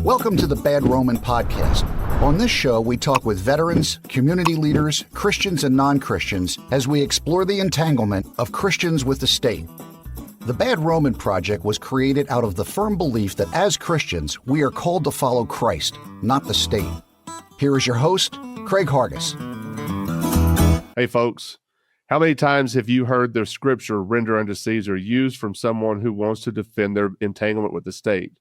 Welcome to the Bad Roman Podcast. On this show, we talk with veterans, community leaders, Christians and non-Christians as we explore the entanglement of Christians with the state. The Bad Roman Project was created out of the firm belief that as Christians, we are called to follow Christ, not the state. Here is your host, Craig Hargis. Hey folks, how many times have you heard the scripture, render unto Caesar, used from someone who wants to defend their entanglement with the state?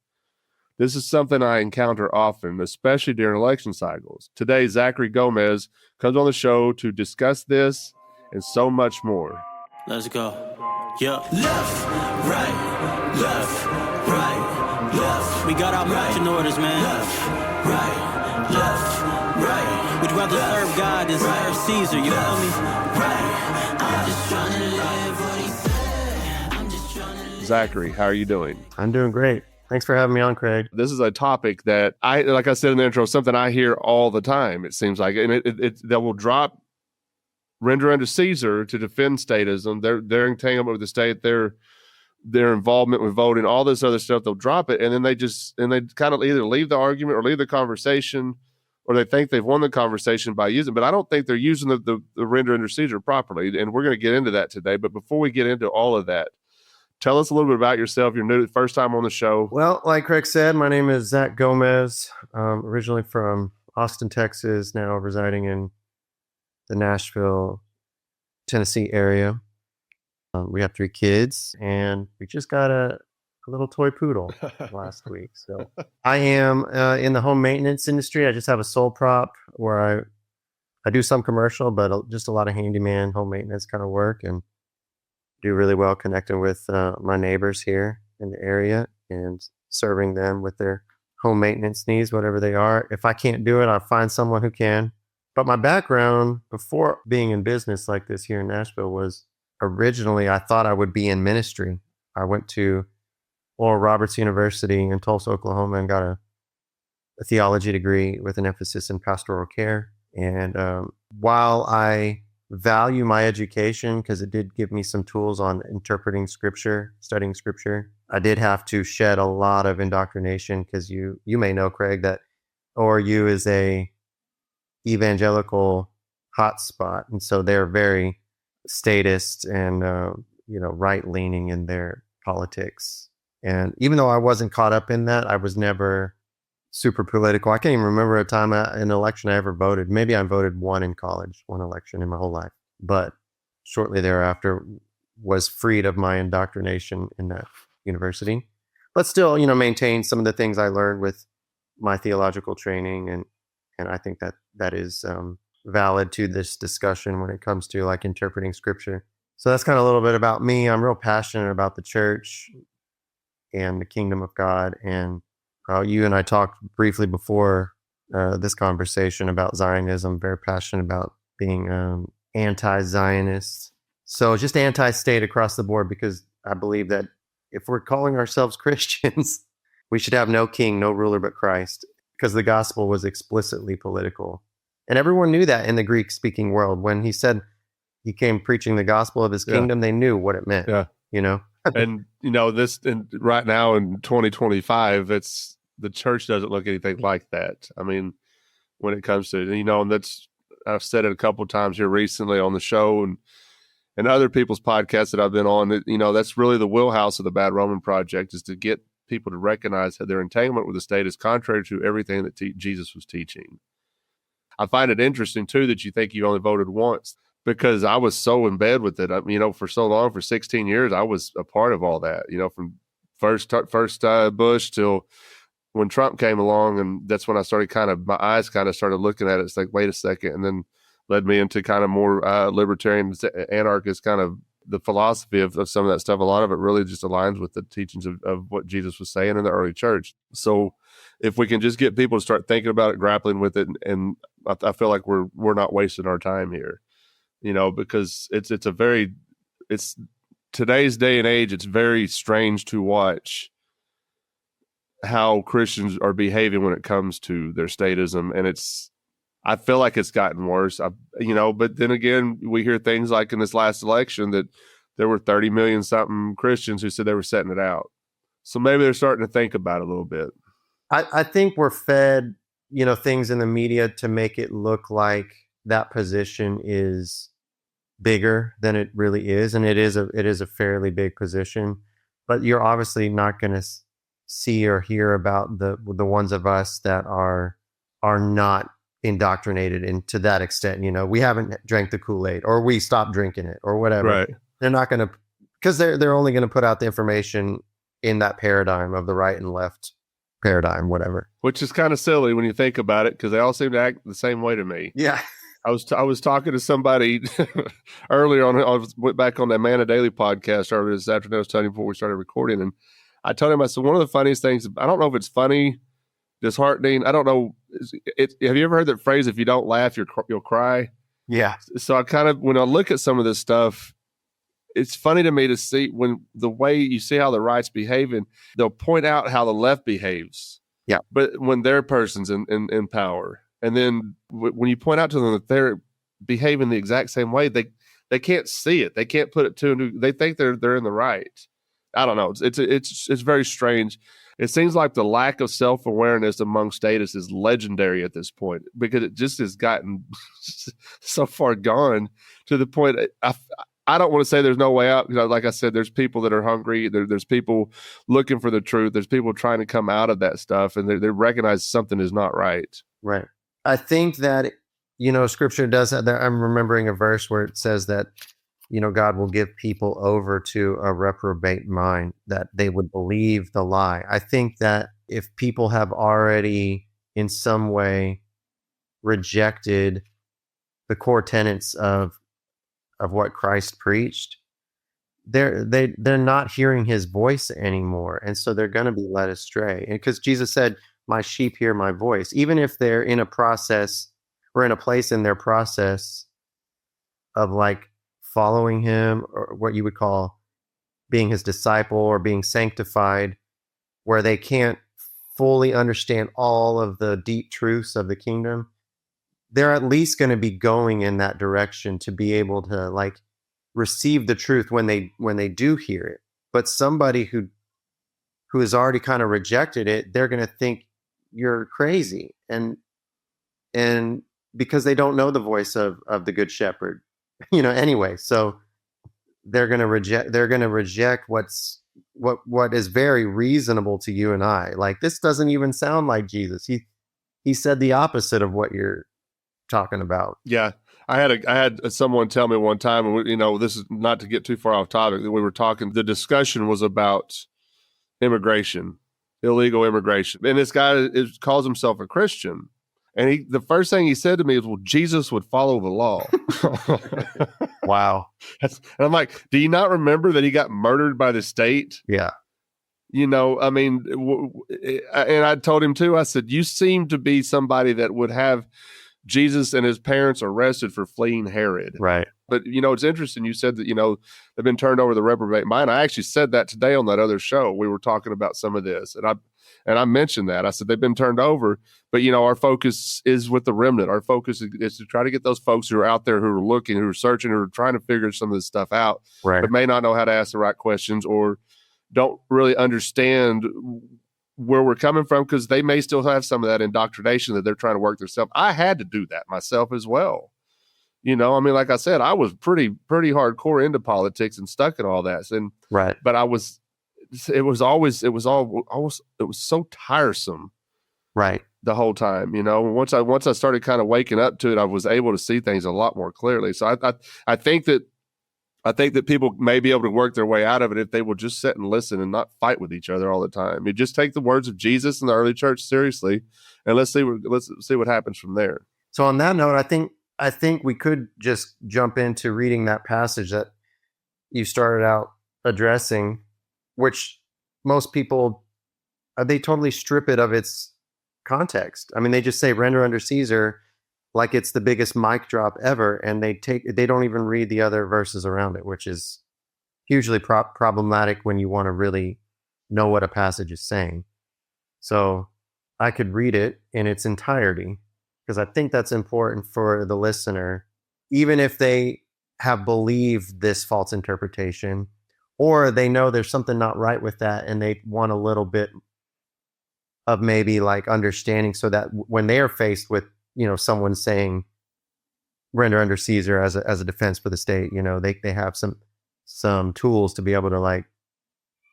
This is something I encounter often, especially during election cycles. Today, Zachary Gomez comes on the show to discuss this and so much more. Let's go. Yeah. Left, right, left, right, left. We got our marching orders, man. Left, right. We'd rather serve God than serve Caesar, you feel me? Right. I'm just trying to live what he said. I'm just trying to live. Zachary, how are you doing? I'm doing great. Thanks for having me on, Craig. This is a topic that like I said in the intro, something I hear all the time, it seems like. And it that will drop render unto Caesar to defend statism, their entanglement with the state, their involvement with voting, all this other stuff. They'll drop it, and then they kind of either leave the argument or leave the conversation, or they think they've won the conversation by using. But I don't think they're using the render unto Caesar properly, and we're going to get into that today. But before we get into all of that, tell us a little bit about yourself. You're new, first time on the show. Well, like Craig said, my name is Zach Gomez, originally from Austin, Texas, now residing in the Nashville, Tennessee area. We have 3 kids, and we just got a little toy poodle last week. So I am in the home maintenance industry. I just have a sole prop where I do some commercial, but just a lot of handyman, home maintenance kind of work, and do really well connecting with my neighbors here in the area and serving them with their home maintenance needs, whatever they are. If I can't do it, I'll find someone who can. But my background before being in business like this here in Nashville was originally I thought I would be in ministry. I went to Oral Roberts University in Tulsa, Oklahoma, and got a theology degree with an emphasis in pastoral care. And while I value my education because it did give me some tools on interpreting scripture, studying scripture, I did have to shed a lot of indoctrination because you may know, Craig, that ORU is a evangelical hotspot, and so they're very statist and right leaning in their politics. And even though I wasn't caught up in that, I was never super political. I can't even remember a time an election I ever voted. Maybe I voted one election in my whole life, but shortly thereafter was freed of my indoctrination in that university. But still, maintain some of the things I learned with my theological training, and I think that is valid to this discussion when it comes to like interpreting scripture. So that's kind of a little bit about me. I'm real passionate about the church and the kingdom of God. And you and I talked briefly before this conversation about Zionism. Very passionate about being anti-Zionist. So just anti-state across the board, because I believe that if we're calling ourselves Christians, we should have no king, no ruler but Christ, because the gospel was explicitly political. And everyone knew that in the Greek-speaking world. When he said he came preaching the gospel of his kingdom, they knew what it meant. Yeah. And, right now in 2025, the church doesn't look anything like that. I mean, when it comes to, and that's, I've said it a couple of times here recently on the show and other people's podcasts that I've been on, that's really the wheelhouse of the Bad Roman Project, is to get people to recognize that their entanglement with the state is contrary to everything that Jesus was teaching. I find it interesting, too, that you think you only voted once, because I was so in bed with it. For so long, for 16 years, I was a part of all that, from first Bush till when Trump came along. And that's when I started my eyes started looking at it. It's like, wait a second. And then led me into kind of more libertarian, anarchist kind of the philosophy of some of that stuff. A lot of it really just aligns with the teachings of what Jesus was saying in the early church. So if we can just get people to start thinking about it, grappling with it, and I feel like we're not wasting our time here, because it's today's day and age. It's very strange to watch how Christians are behaving when it comes to their statism, and I feel like it's gotten worse. But then again, we hear things like in this last election that there were 30 million something Christians who said they were setting it out. So maybe they're starting to think about it a little bit. I think we're fed, things in the media to make it look like that position is bigger than it really is, and it is a fairly big position. But you're obviously not going to see or hear about the ones of us that are not indoctrinated into that extent. We haven't drank the Kool-Aid, or we stopped drinking it, or whatever. Right. They're not going to, because they're only going to put out the information in that paradigm of the right and left paradigm, whatever. Which is kind of silly when you think about it, because they all seem to act the same way to me. Yeah. I was talking to somebody earlier on. I went back on that Man Daily podcast earlier this afternoon. I was telling you before we started recording, and I told him, I said, one of the funniest things, I don't know if it's funny, disheartening, I don't know. Have you ever heard that phrase, if you don't laugh, you'll cry? Yeah. So I kind of, when I look at some of this stuff, it's funny to me to see when the way you see how the right's behaving, they'll point out how the left behaves. Yeah. But when their person's in power, and then when you point out to them that they're behaving the exact same way, they can't see it. They can't put it to. They think they're in the right. I don't know. It's very strange. It seems like the lack of self-awareness among statists is legendary at this point, because it just has gotten so far gone to the point. I don't want to say there's no way out. Like I said, there's people that are hungry. There's people looking for the truth. There's people trying to come out of that stuff, and they recognize something is not right. Right. I think that, Scripture does that. I'm remembering a verse where it says that, God will give people over to a reprobate mind, that they would believe the lie. I think that if people have already in some way rejected the core tenets of what Christ preached, they're not hearing his voice anymore. And so they're going to be led astray. And because Jesus said, my sheep hear my voice, even if they're in a process or in a place in their process of like following him, or what you would call being his disciple or being sanctified, where they can't fully understand all of the deep truths of the kingdom, they're at least going to be going in that direction to be able to like receive the truth when they do hear it. But somebody who has already kind of rejected it, they're going to think you're crazy, and because they don't know the voice of the good shepherd, anyway. So they're going to reject what is very reasonable to you and I. Like, this doesn't even sound like Jesus. He said the opposite of what you're talking about. Yeah. I had someone tell me one time, and this is not to get too far off topic, that we were talking, the discussion was about immigration, illegal immigration. And this guy calls himself a Christian. And the first thing he said to me is, well, Jesus would follow the law. Wow. And I'm like, do you not remember that he got murdered by the state? Yeah. And I told him too, I said, you seem to be somebody that would have Jesus and his parents arrested for fleeing Herod. Right. But, it's interesting. You said that, they've been turned over to the reprobate mind. I actually said that today on that other show. We were talking about some of this, and I mentioned that. I said they've been turned over, but, our focus is with the remnant. Our focus is to try to get those folks who are out there, who are looking, who are searching, who are trying to figure some of this stuff out, right, but may not know how to ask the right questions, or don't really understand where we're coming from, because they may still have some of that indoctrination that they're trying to work themselves. I had to do that myself as well. Like I said, I was pretty hardcore into politics and stuck in all that. And right. But it was so tiresome. Right. The whole time, once I started kind of waking up to it, I was able to see things a lot more clearly. So I think that people may be able to work their way out of it if they will just sit and listen and not fight with each other all the time. You just take the words of Jesus and the early church seriously, and let's see what happens from there. So on that note, I think we could just jump into reading that passage that you started out addressing, which most people, they totally strip it of its context. I mean, they just say render under Caesar like it's the biggest mic drop ever, and they don't even read the other verses around it, which is hugely problematic when you want to really know what a passage is saying. So I could read it in its entirety, because I think that's important for the listener, even if they have believed this false interpretation, or they know there's something not right with that and they want a little bit of maybe like understanding, so that when they are faced with, someone saying render under Caesar as a defense for the state, they have some tools to be able to like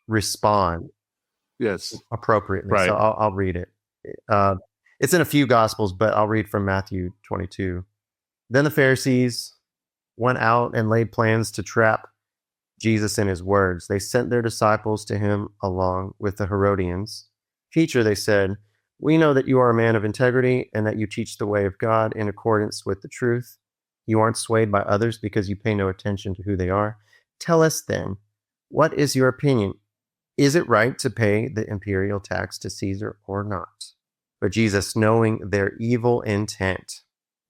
respond Yes. appropriately. Right. So I'll read it. It's in a few Gospels, but I'll read from Matthew 22. Then the Pharisees went out and laid plans to trap Jesus in his words. They sent their disciples to him along with the Herodians. Teacher, they said, we know that you are a man of integrity and that you teach the way of God in accordance with the truth. You aren't swayed by others because you pay no attention to who they are. Tell us then, what is your opinion? Is it right to pay the imperial tax to Caesar or not? But Jesus, knowing their evil intent,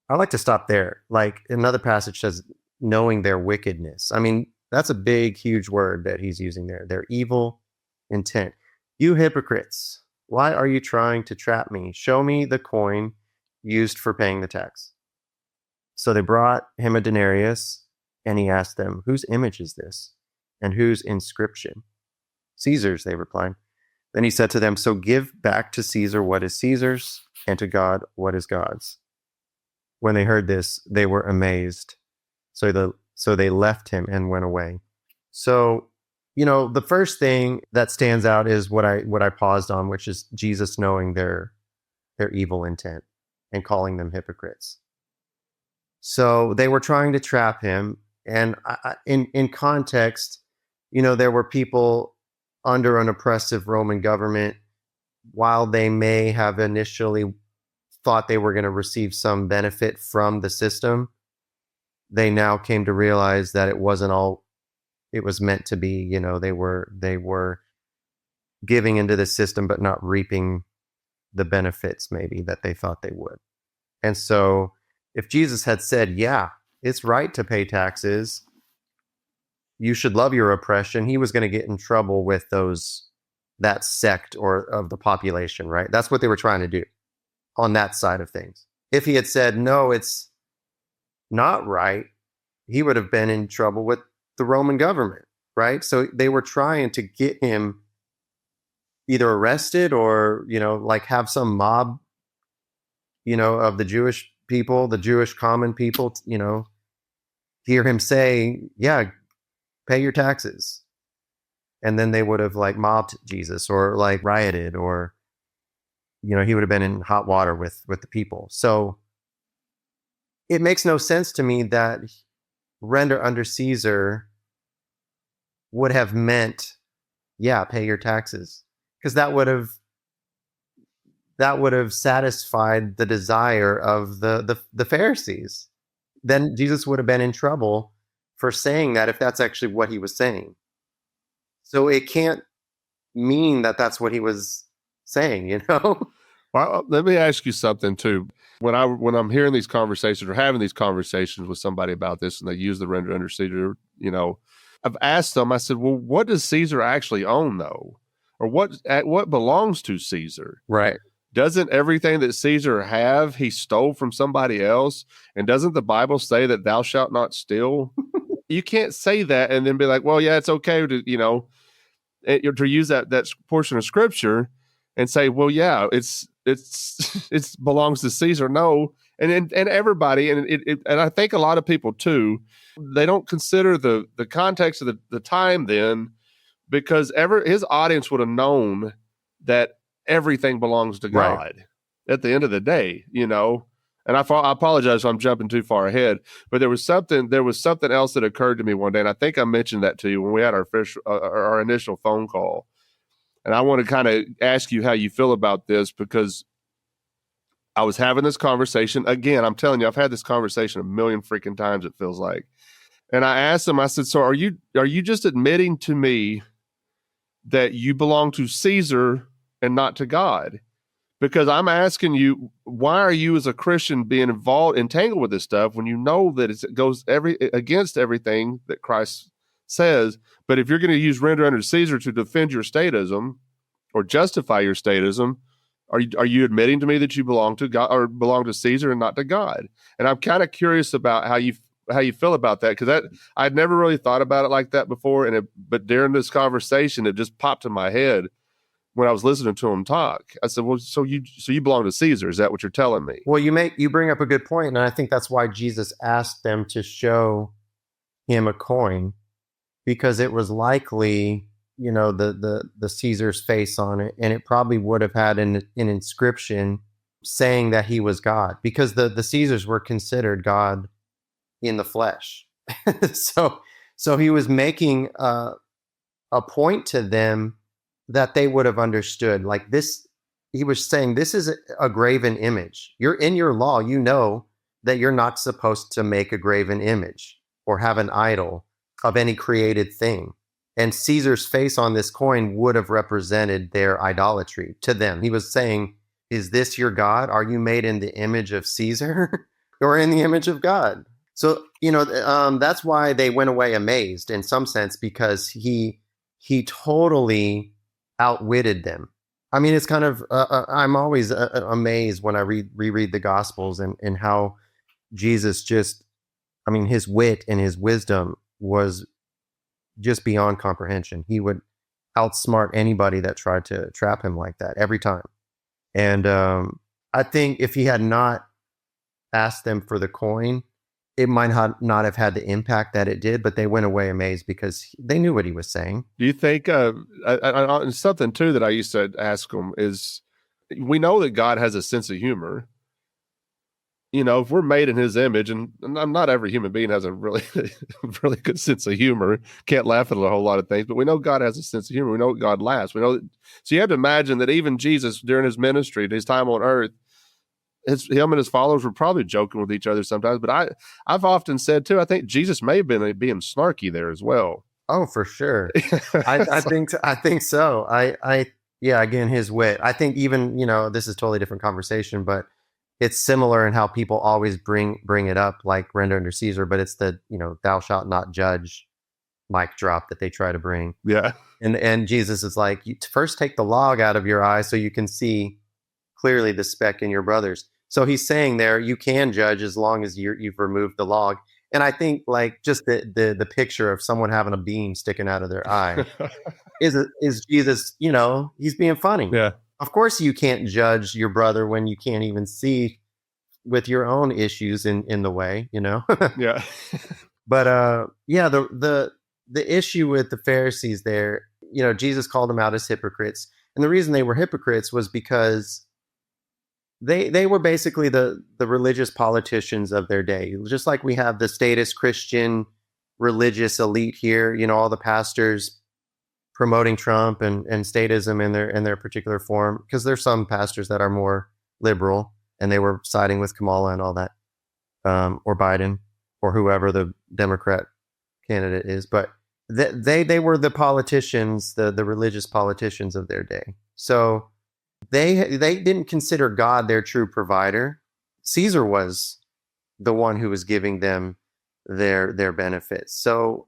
I like to stop there. Like another passage says, knowing their wickedness. I mean, that's a big, huge word that he's using there. Their evil intent. You hypocrites, why are you trying to trap me? Show me the coin used for paying the tax. So they brought him a denarius, and he asked them, whose image is this? And whose inscription? Caesar's, they replied. Then he said to them, so give back to Caesar what is Caesar's, and to God what is God's. When they heard this, they were amazed. So they left him and went away. So, the first thing that stands out is what I paused on, which is Jesus knowing their evil intent and calling them hypocrites. So they were trying to trap him. And in context, there were people under an oppressive Roman government. While they may have initially thought they were going to receive some benefit from the system, they now came to realize that it wasn't all it was meant to be. They were giving into the system, but not reaping the benefits maybe that they thought they would. And so if Jesus had said, yeah, it's right to pay taxes, you should love your oppression, he was going to get in trouble with that sect or of the population, right? That's what they were trying to do on that side of things. If he had said, no, it's not right, he would have been in trouble with the Roman government, right? So they were trying to get him either arrested or, like have some mob, of the Jewish people, the Jewish common people, hear him say, yeah, pay your taxes. And then they would have like mobbed Jesus or like rioted, or, he would have been in hot water with the people. So it makes no sense to me that render under Caesar would have meant, yeah, pay your taxes, because that would have satisfied the desire of the Pharisees. Then Jesus would have been in trouble for saying that, if that's actually what he was saying. So it can't mean that that's what he was saying, Well, let me ask you something too. When I'm hearing these conversations or having these conversations with somebody about this, and they use the render under Caesar, I've asked them, I said, well, what does Caesar actually own though? Or what belongs to Caesar? Right. Doesn't everything that Caesar have, he stole from somebody else? And doesn't the Bible say that thou shalt not steal? You can't say that and then be like, well, yeah, it's okay to, to use that portion of scripture and say, well, yeah, it's belongs to Caesar. No. And everybody, and I think a lot of people too, they don't consider the context of the time then, because his audience would have known that everything belongs to God, right, at the end of the day, And I apologize if I'm jumping too far ahead, but there was something else that occurred to me one day, and I think I mentioned that to you when we had our initial phone call. And I want to kind of ask you how you feel about this, because I was having this conversation again. I'm telling you, I've had this conversation a million freaking times, it feels like. And I asked him, I said, so are you just admitting to me that you belong to Caesar and not to God? Because I'm asking you, why are you as a Christian being entangled with this stuff when you know that it goes against everything that Christ says? But if you're going to use render under Caesar to defend your statism or justify your statism, are you admitting to me that you belong to God or belong to Caesar and not to God? And I'm kind of curious about how you feel about that, because I'd never really thought about it like that before. But during this conversation, it just popped in my head when I was listening to him talk. I said, well, so you belong to Caesar. Is that what you're telling me? Well, you bring up a good point, and I think that's why Jesus asked them to show him a coin, because it was likely, the Caesar's face on it, and it probably would have had an inscription saying that he was God, because the Caesars were considered God in the flesh. So he was making a point to them that they would have understood. Like this, he was saying, this is a graven image. You're in your law, you know that you're not supposed to make a graven image or have an idol of any created thing. And Caesar's face on this coin would have represented their idolatry to them. He was saying, is this your God? Are you made in the image of Caesar or in the image of God? So, that's why they went away amazed in some sense, because he totally outwitted them. I mean, it's kind of, I'm always amazed when I reread the Gospels and how Jesus his wit and his wisdom was just beyond comprehension. He would outsmart anybody that tried to trap him like that every time. And I think if he had not asked them for the coin, it might not have had the impact that it did, but they went away amazed because they knew what he was saying. Do you think, and something too that I used to ask them is, we know that God has a sense of humor. If we're made in his image, and not every human being has a really, really good sense of humor, can't laugh at a whole lot of things, but we know God has a sense of humor. We know God laughs. We know so you have to imagine that even Jesus, during his ministry, his time on earth, him and his followers were probably joking with each other sometimes. But I've often said too, I think Jesus may have been being snarky there as well. Oh, for sure. I think so. Again, his wit. I think even, this is a totally different conversation, but it's similar in how people always bring it up, like render under Caesar, but it's the, thou shalt not judge mic drop that they try to bring. Yeah. And Jesus is like, you first take the log out of your eye so you can see clearly the speck in your brother's. So he's saying there, you can judge as long as you've removed the log. And I think like just the picture of someone having a beam sticking out of their eye is Jesus, he's being funny. Yeah. Of course you can't judge your brother when you can't even see with your own issues in the way, Yeah. But the issue with the Pharisees there, Jesus called them out as hypocrites. And the reason they were hypocrites was because they were basically the religious politicians of their day. Just like we have the statist Christian religious elite here, all the pastors promoting Trump and statism in their particular form, because there's some pastors that are more liberal and they were siding with Kamala and all that, or Biden or whoever the Democrat candidate is. But they were the politicians, the religious politicians of their day. So they didn't consider God their true provider. Caesar was the one who was giving them their benefits. So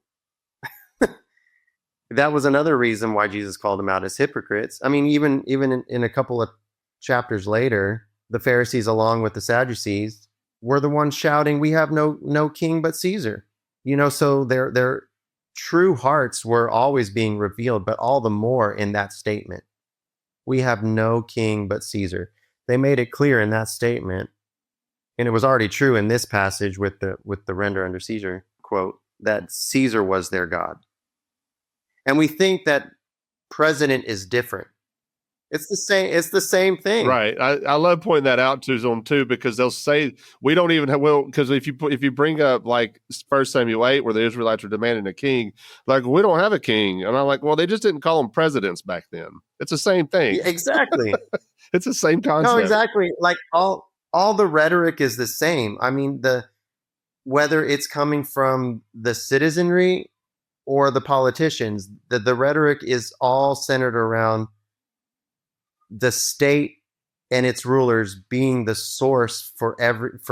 that was another reason why Jesus called them out as hypocrites. I mean, even in a couple of chapters later, the Pharisees, along with the Sadducees, were the ones shouting, "We have no king but Caesar." So their true hearts were always being revealed, but all the more in that statement. We have no king but Caesar. They made it clear in that statement, and it was already true in this passage with the render under Caesar quote, that Caesar was their God. And we think that president is different. It's the same thing. Right. I love pointing that out to them too, because they'll say we don't even have, because if you bring up like 1 Samuel 8, where the Israelites are demanding a king, like, we don't have a king. And I'm like, well, they just didn't call them presidents back then. It's the same thing. Yeah, exactly. It's the same concept. No, exactly. Like all the rhetoric is the same. I mean, whether it's coming from the citizenry or the politicians, the rhetoric is all centered around the state and its rulers being the source for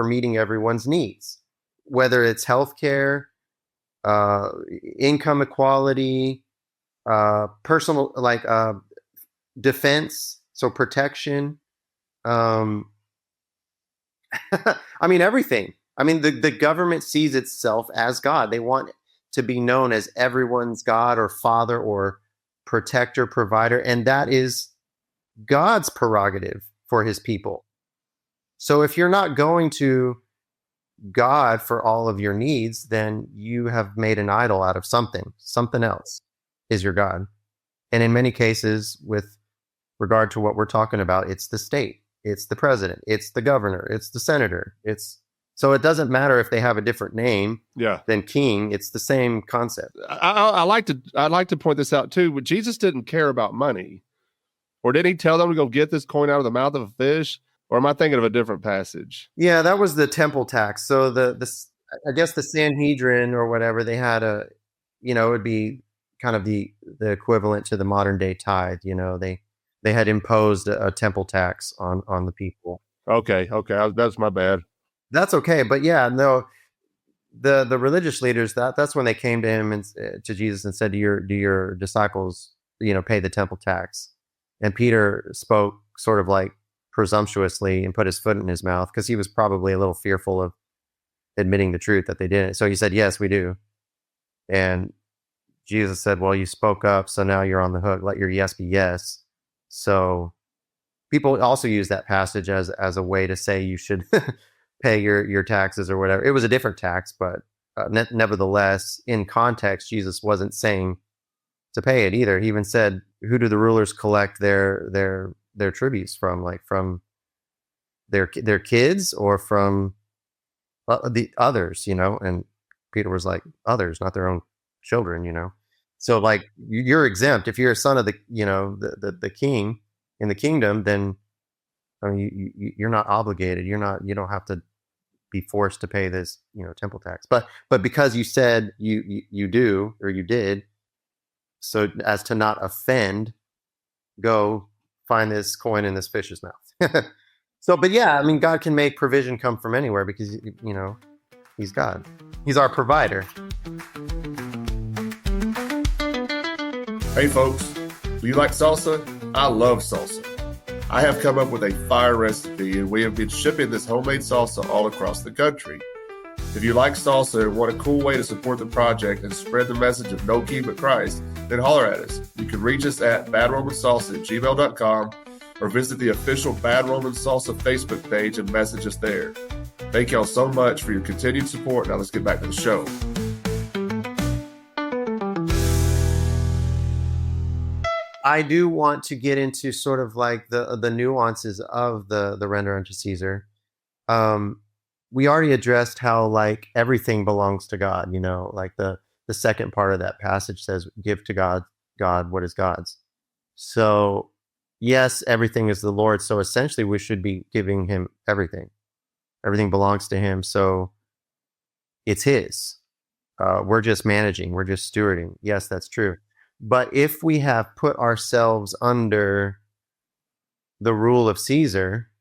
meeting everyone's needs, whether it's healthcare, income equality, personal, like defense, so protection. I mean, everything. I mean, the government sees itself as God. They want to be known as everyone's God or father or protector, provider, and that is God's prerogative for his people. So if you're not going to God for all of your needs, then you have made an idol out of something. Something else is your God. And in many cases, with regard to what we're talking about, it's the state, it's the president, it's the governor, it's the senator. So it doesn't matter if they have a different name than king. It's the same concept. I'd like to point this out too. But Jesus didn't care about money, or did he tell them to go get this coin out of the mouth of a fish? Or am I thinking of a different passage? Yeah, that was the temple tax. So I guess the Sanhedrin or whatever, they had it would be kind of the equivalent to the modern day tithe. They had imposed a temple tax on the people. Okay, that's my bad. That's okay, but yeah, no, the religious leaders, that's when they came to him and to Jesus and said, "Do your disciples, pay the temple tax?" And Peter spoke sort of like presumptuously and put his foot in his mouth because he was probably a little fearful of admitting the truth that they didn't. So he said, "Yes, we do." And Jesus said, "Well, you spoke up, so now you're on the hook. Let your yes be yes." So people also use that passage as a way to say you should pay your taxes or whatever. It was a different tax, but nevertheless, in context, Jesus wasn't saying to pay it either. He even said, "Who do the rulers collect their tributes from? Like from their kids or from the others?" And Peter was like, "Others, not their own children." So like you're exempt if you're a son of the king in the kingdom. Then you're not obligated. You don't have to be forced to pay this temple tax. But because you said you do or you did, so as to not offend, go find this coin in this fish's mouth. So, but yeah, I mean, God can make provision come from anywhere because he's God. He's our provider. Hey folks, do you like salsa? I love salsa. I have come up with a fire recipe and we have been shipping this homemade salsa all across the country. If you like salsa and want a cool way to support the project and spread the message of no king but Christ, then holler at us. You can reach us at badromansalsa@gmail.com or visit the official Bad Roman Salsa Facebook page and message us there. Thank y'all so much for your continued support. Now let's get back to the show. I do want to get into sort of like the nuances of the render unto Caesar. We already addressed how like everything belongs to God, like the second part of that passage says, "Give to God what is God's." So yes, everything is the Lord. So essentially we should be giving him everything. Everything belongs to him. So it's his. We're just managing. We're just stewarding. Yes, that's true. But if we have put ourselves under the rule of Caesar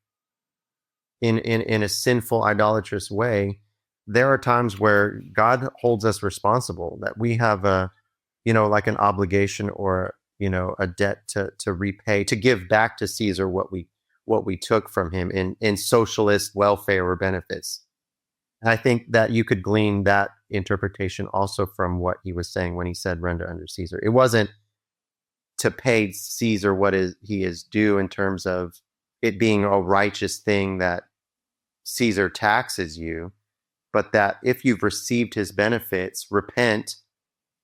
in a sinful, idolatrous way, there are times where God holds us responsible, that we have like an obligation or, a debt to repay, to give back to Caesar what we took from him in socialist welfare or benefits. And I think that you could glean that interpretation also from what he was saying when he said render unto Caesar. It wasn't to pay Caesar what he is due in terms of it being a righteous thing that Caesar taxes you, but that if you've received his benefits, repent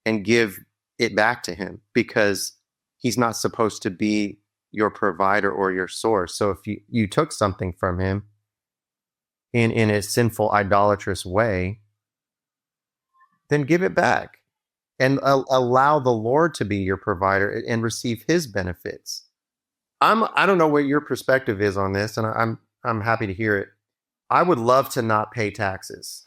and give it back to him, because he's not supposed to be your provider or your source. So if you took something from him in a sinful, idolatrous way, then give it back and allow the Lord to be your provider and receive his benefits. I don't know what your perspective is on this, and I'm happy to hear it. I would love to not pay taxes.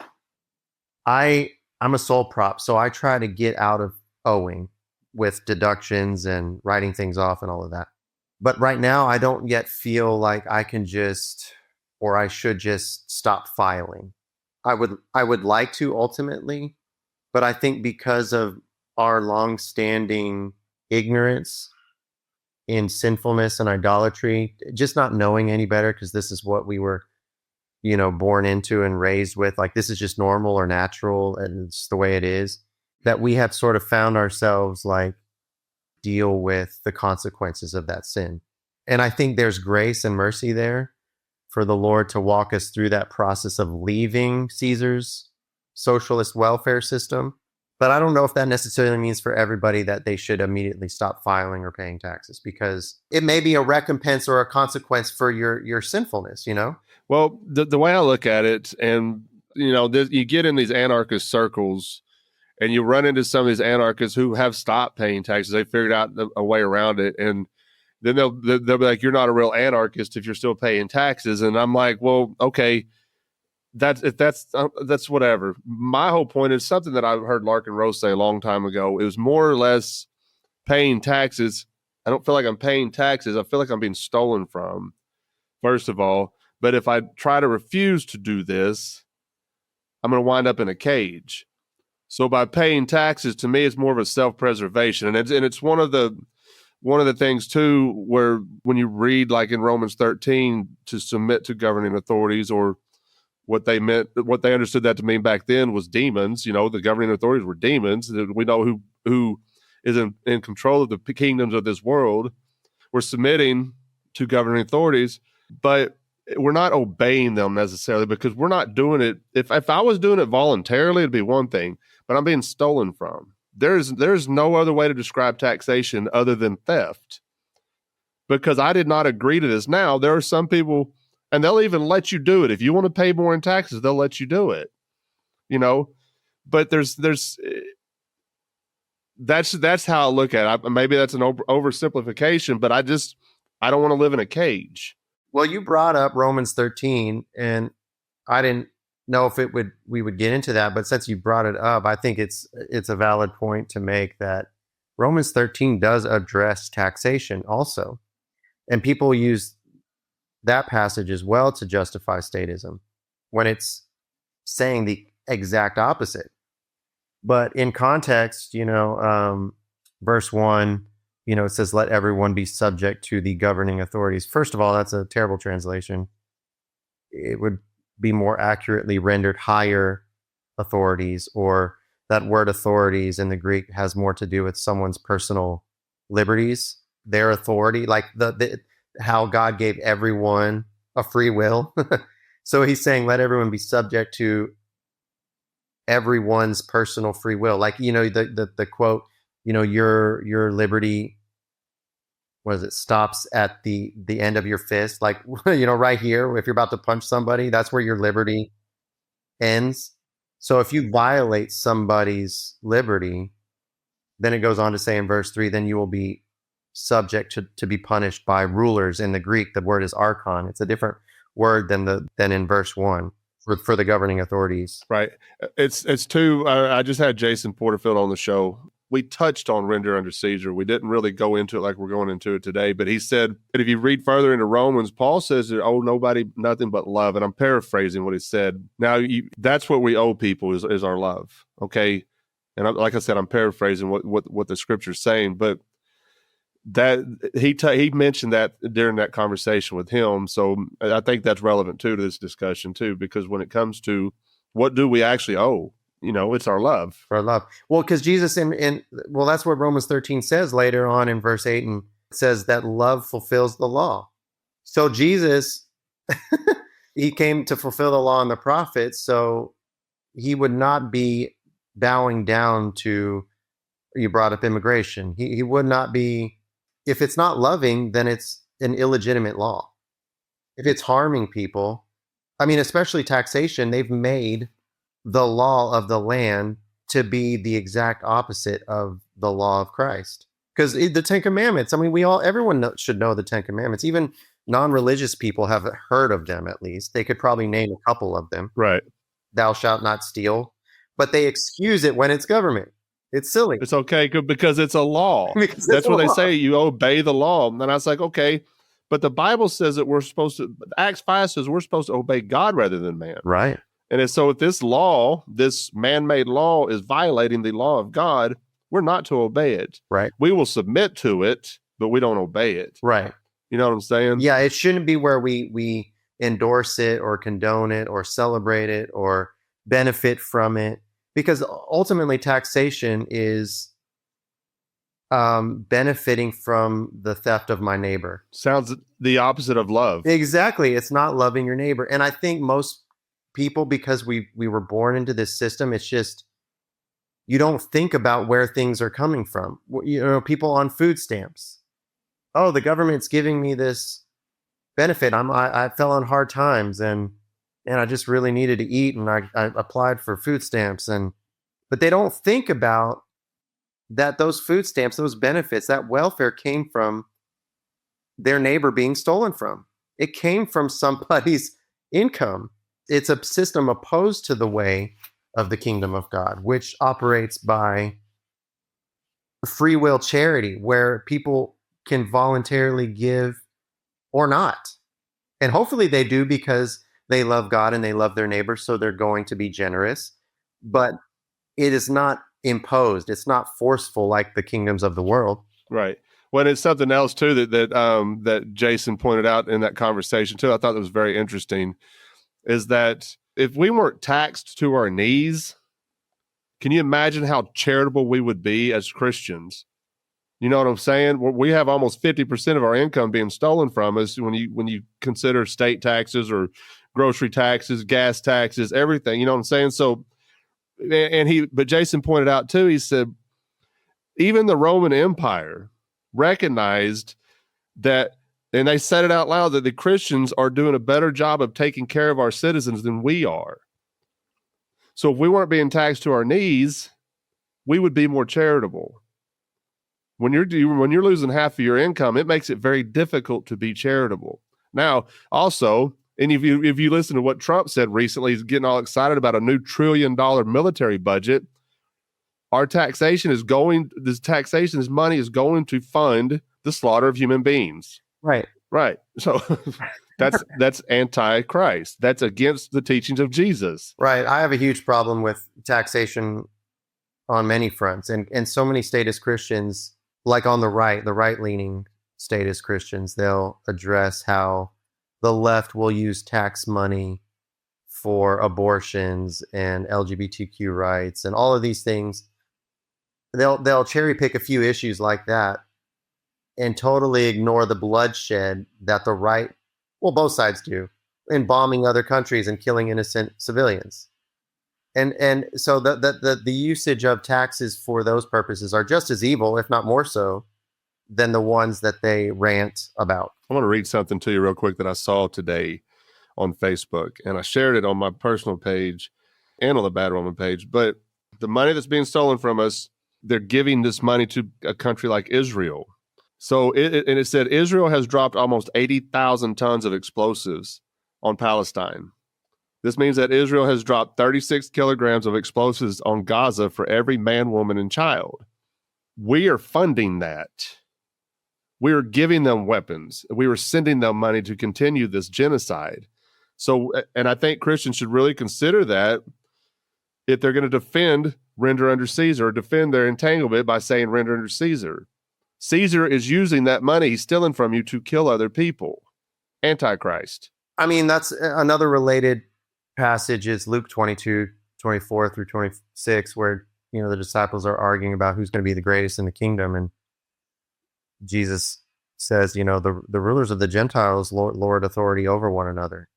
I'm a sole prop, so I try to get out of owing with deductions and writing things off and all of that. But right now, I don't yet feel like I can or I should just stop filing. I would like to ultimately, but I think because of our long-standing ignorance in sinfulness and idolatry, just not knowing any better, because this is what we were, born into and raised with, like this is just normal or natural and it's the way it is, that we have sort of found ourselves like deal with the consequences of that sin. And I think there's grace and mercy there for the Lord to walk us through that process of leaving Caesar's socialist welfare system. But I don't know if that necessarily means for everybody that they should immediately stop filing or paying taxes, because it may be a recompense or a consequence for your sinfulness, you know? Well, the way I look at it, and you get in these anarchist circles, and you run into some of these anarchists who have stopped paying taxes. They figured out a way around it, and then they'll be like, "You're not a real anarchist if you're still paying taxes." And I'm like, "Well, okay, that's whatever." My whole point is something that I've heard Larkin Rose say a long time ago. It was more or less paying taxes. I don't feel like I'm paying taxes. I feel like I'm being stolen from, first of all. But if I try to refuse to do this, I'm going to wind up in a cage. So by paying taxes, to me, it's more of a self-preservation, and it's one of the things too, where when you read like in Romans 13 to submit to governing authorities, or what they understood that to mean back then was demons. The governing authorities were demons. We know who is in control of the kingdoms of this world. We're submitting to governing authorities, but we're not obeying them necessarily, because we're not doing it. If I was doing it voluntarily, it'd be one thing, but I'm being stolen from. There's no other way to describe taxation other than theft, because I did not agree to this. Now, there are some people, and they'll even let you do it. If you want to pay more in taxes, they'll let you do it, but that's how I look at it. Maybe that's an oversimplification, but I don't want to live in a cage. Well, you brought up Romans 13, and I didn't know if we would get into that, but since you brought it up, I think it's a valid point to make that Romans 13 does address taxation also. And people use that passage as well to justify statism when it's saying the exact opposite. But in context, verse 1, it says, "Let everyone be subject to the governing authorities." First of all, that's a terrible translation. It would be more accurately rendered higher authorities, or that word authorities in the Greek has more to do with someone's personal liberties, their authority, like how God gave everyone a free will. So he's saying, let everyone be subject to everyone's personal free will. Like, the quote, your liberty, what is it, stops at the end of your fist. Like, right here, if you're about to punch somebody, that's where your liberty ends. So if you violate somebody's liberty, then it goes on to say in verse 3, then you will be subject to be punished by rulers. In the Greek, the word is archon. It's a different word than in verse 1 for the governing authorities. Right. It's too. I just had Jason Porterfield on the show. We touched on render under Caesar. We didn't really go into it like we're going into it today, but he said that if you read further into Romans, Paul says that, nobody, nothing but love. And I'm paraphrasing what he said. Now, that's what we owe people is our love. Okay. And like I said, I'm paraphrasing what the scripture's saying, but that he mentioned that during that conversation with him. So I think that's relevant too to this discussion too, because when it comes to what do we actually owe, it's our love. For our love. Well, because Jesus that's what Romans 13 says later on in verse 8, and it says that love fulfills the law. So Jesus, he came to fulfill the law and the prophets, so he would not be bowing down to, you brought up immigration. He would not be, if it's not loving, then it's an illegitimate law. If it's harming people, especially taxation, they've made the law of the land to be the exact opposite of the law of Christ. Because the Ten Commandments, everyone should know the Ten Commandments. Even non-religious people have heard of them, at least. They could probably name a couple of them. Right. Thou shalt not steal. But they excuse it when it's government. It's silly. It's okay because it's a law. That's what they say. You obey the law. And I was like, okay, but the Bible says that we're supposed to, Acts 5 says we're supposed to obey God rather than man. Right. And so if this law, this man-made law is violating the law of God, we're not to obey it. Right. We will submit to it, but we don't obey it. Right. You know what I'm saying? Yeah, it shouldn't be where we endorse it or condone it or celebrate it or benefit from it, because ultimately taxation is benefiting from the theft of my neighbor. Sounds the opposite of love. Exactly. It's not loving your neighbor. And I think most people, because we were born into this system, it's just, you don't think about where things are coming from. People on food stamps. Oh, the government's giving me this benefit. I fell on hard times and I just really needed to eat, and I applied for food stamps, but they don't think about that those food stamps, those benefits, that welfare came from their neighbor being stolen from. It came from somebody's income. It's a system opposed to the way of the kingdom of God, which operates by free will charity, where people can voluntarily give or not. And hopefully they do because they love God and they love their neighbor, so they're going to be generous. But it is not imposed. It's not forceful like the kingdoms of the world. Right. Well, it's something else too that Jason pointed out in that conversation too. I thought that was very interesting. Is that if we weren't taxed to our knees, can you imagine how charitable we would be as Christians? You know what I'm saying? We have almost 50% of our income being stolen from us when you consider state taxes or grocery taxes, gas taxes, everything. You know what I'm saying? So, but Jason pointed out too, he said, even the Roman Empire recognized that, and they said it out loud, that the Christians are doing a better job of taking care of our citizens than we are. So if we weren't being taxed to our knees, we would be more charitable. When you're losing half of your income, it makes it very difficult to be charitable. Now, also, and if you listen to what Trump said recently, he's getting all excited about a new $1 trillion military budget. Our taxation is this money is going to fund the slaughter of human beings. Right. Right. So that's anti-Christ. That's against the teachings of Jesus. Right. I have a huge problem with taxation on many fronts. And so many statist Christians, like on the right-leaning statist Christians, they'll address how the left will use tax money for abortions and LGBTQ rights and all of these things. They'll cherry pick a few issues like that and totally ignore the bloodshed that the right, well, both sides do, in bombing other countries and killing innocent civilians. And so the usage of taxes for those purposes are just as evil, if not more so, than the ones that they rant about. I want to read something to you real quick that I saw today on Facebook, and I shared it on my personal page and on the Bad Roman page. But the money that's being stolen from us, they're giving this money to a country like Israel. So it said Israel has dropped almost 80,000 tons of explosives on Palestine. This means that Israel has dropped 36 kilograms of explosives on Gaza for every man, woman, and child. We are funding that. We are giving them weapons. We are sending them money to continue this genocide. So, and I think Christians should really consider that if they're going to defend render under Caesar, or defend their entanglement by saying render under Caesar. Caesar is using that money he's stealing from you to kill other people. Antichrist. I mean, that's another related passage is Luke 22:24 through 26, where, the disciples are arguing about who's going to be the greatest in the kingdom. And Jesus says, the rulers of the Gentiles lord authority over one another.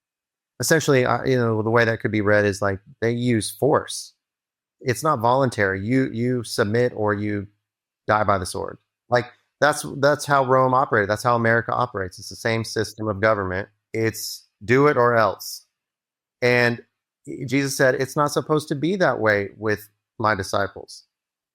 Essentially, the way that could be read is like they use force. It's not voluntary. You submit or you die by the sword. Like that's how Rome operated. That's how America operates. It's the same system of government. It's do it or else. And Jesus said, it's not supposed to be that way with my disciples.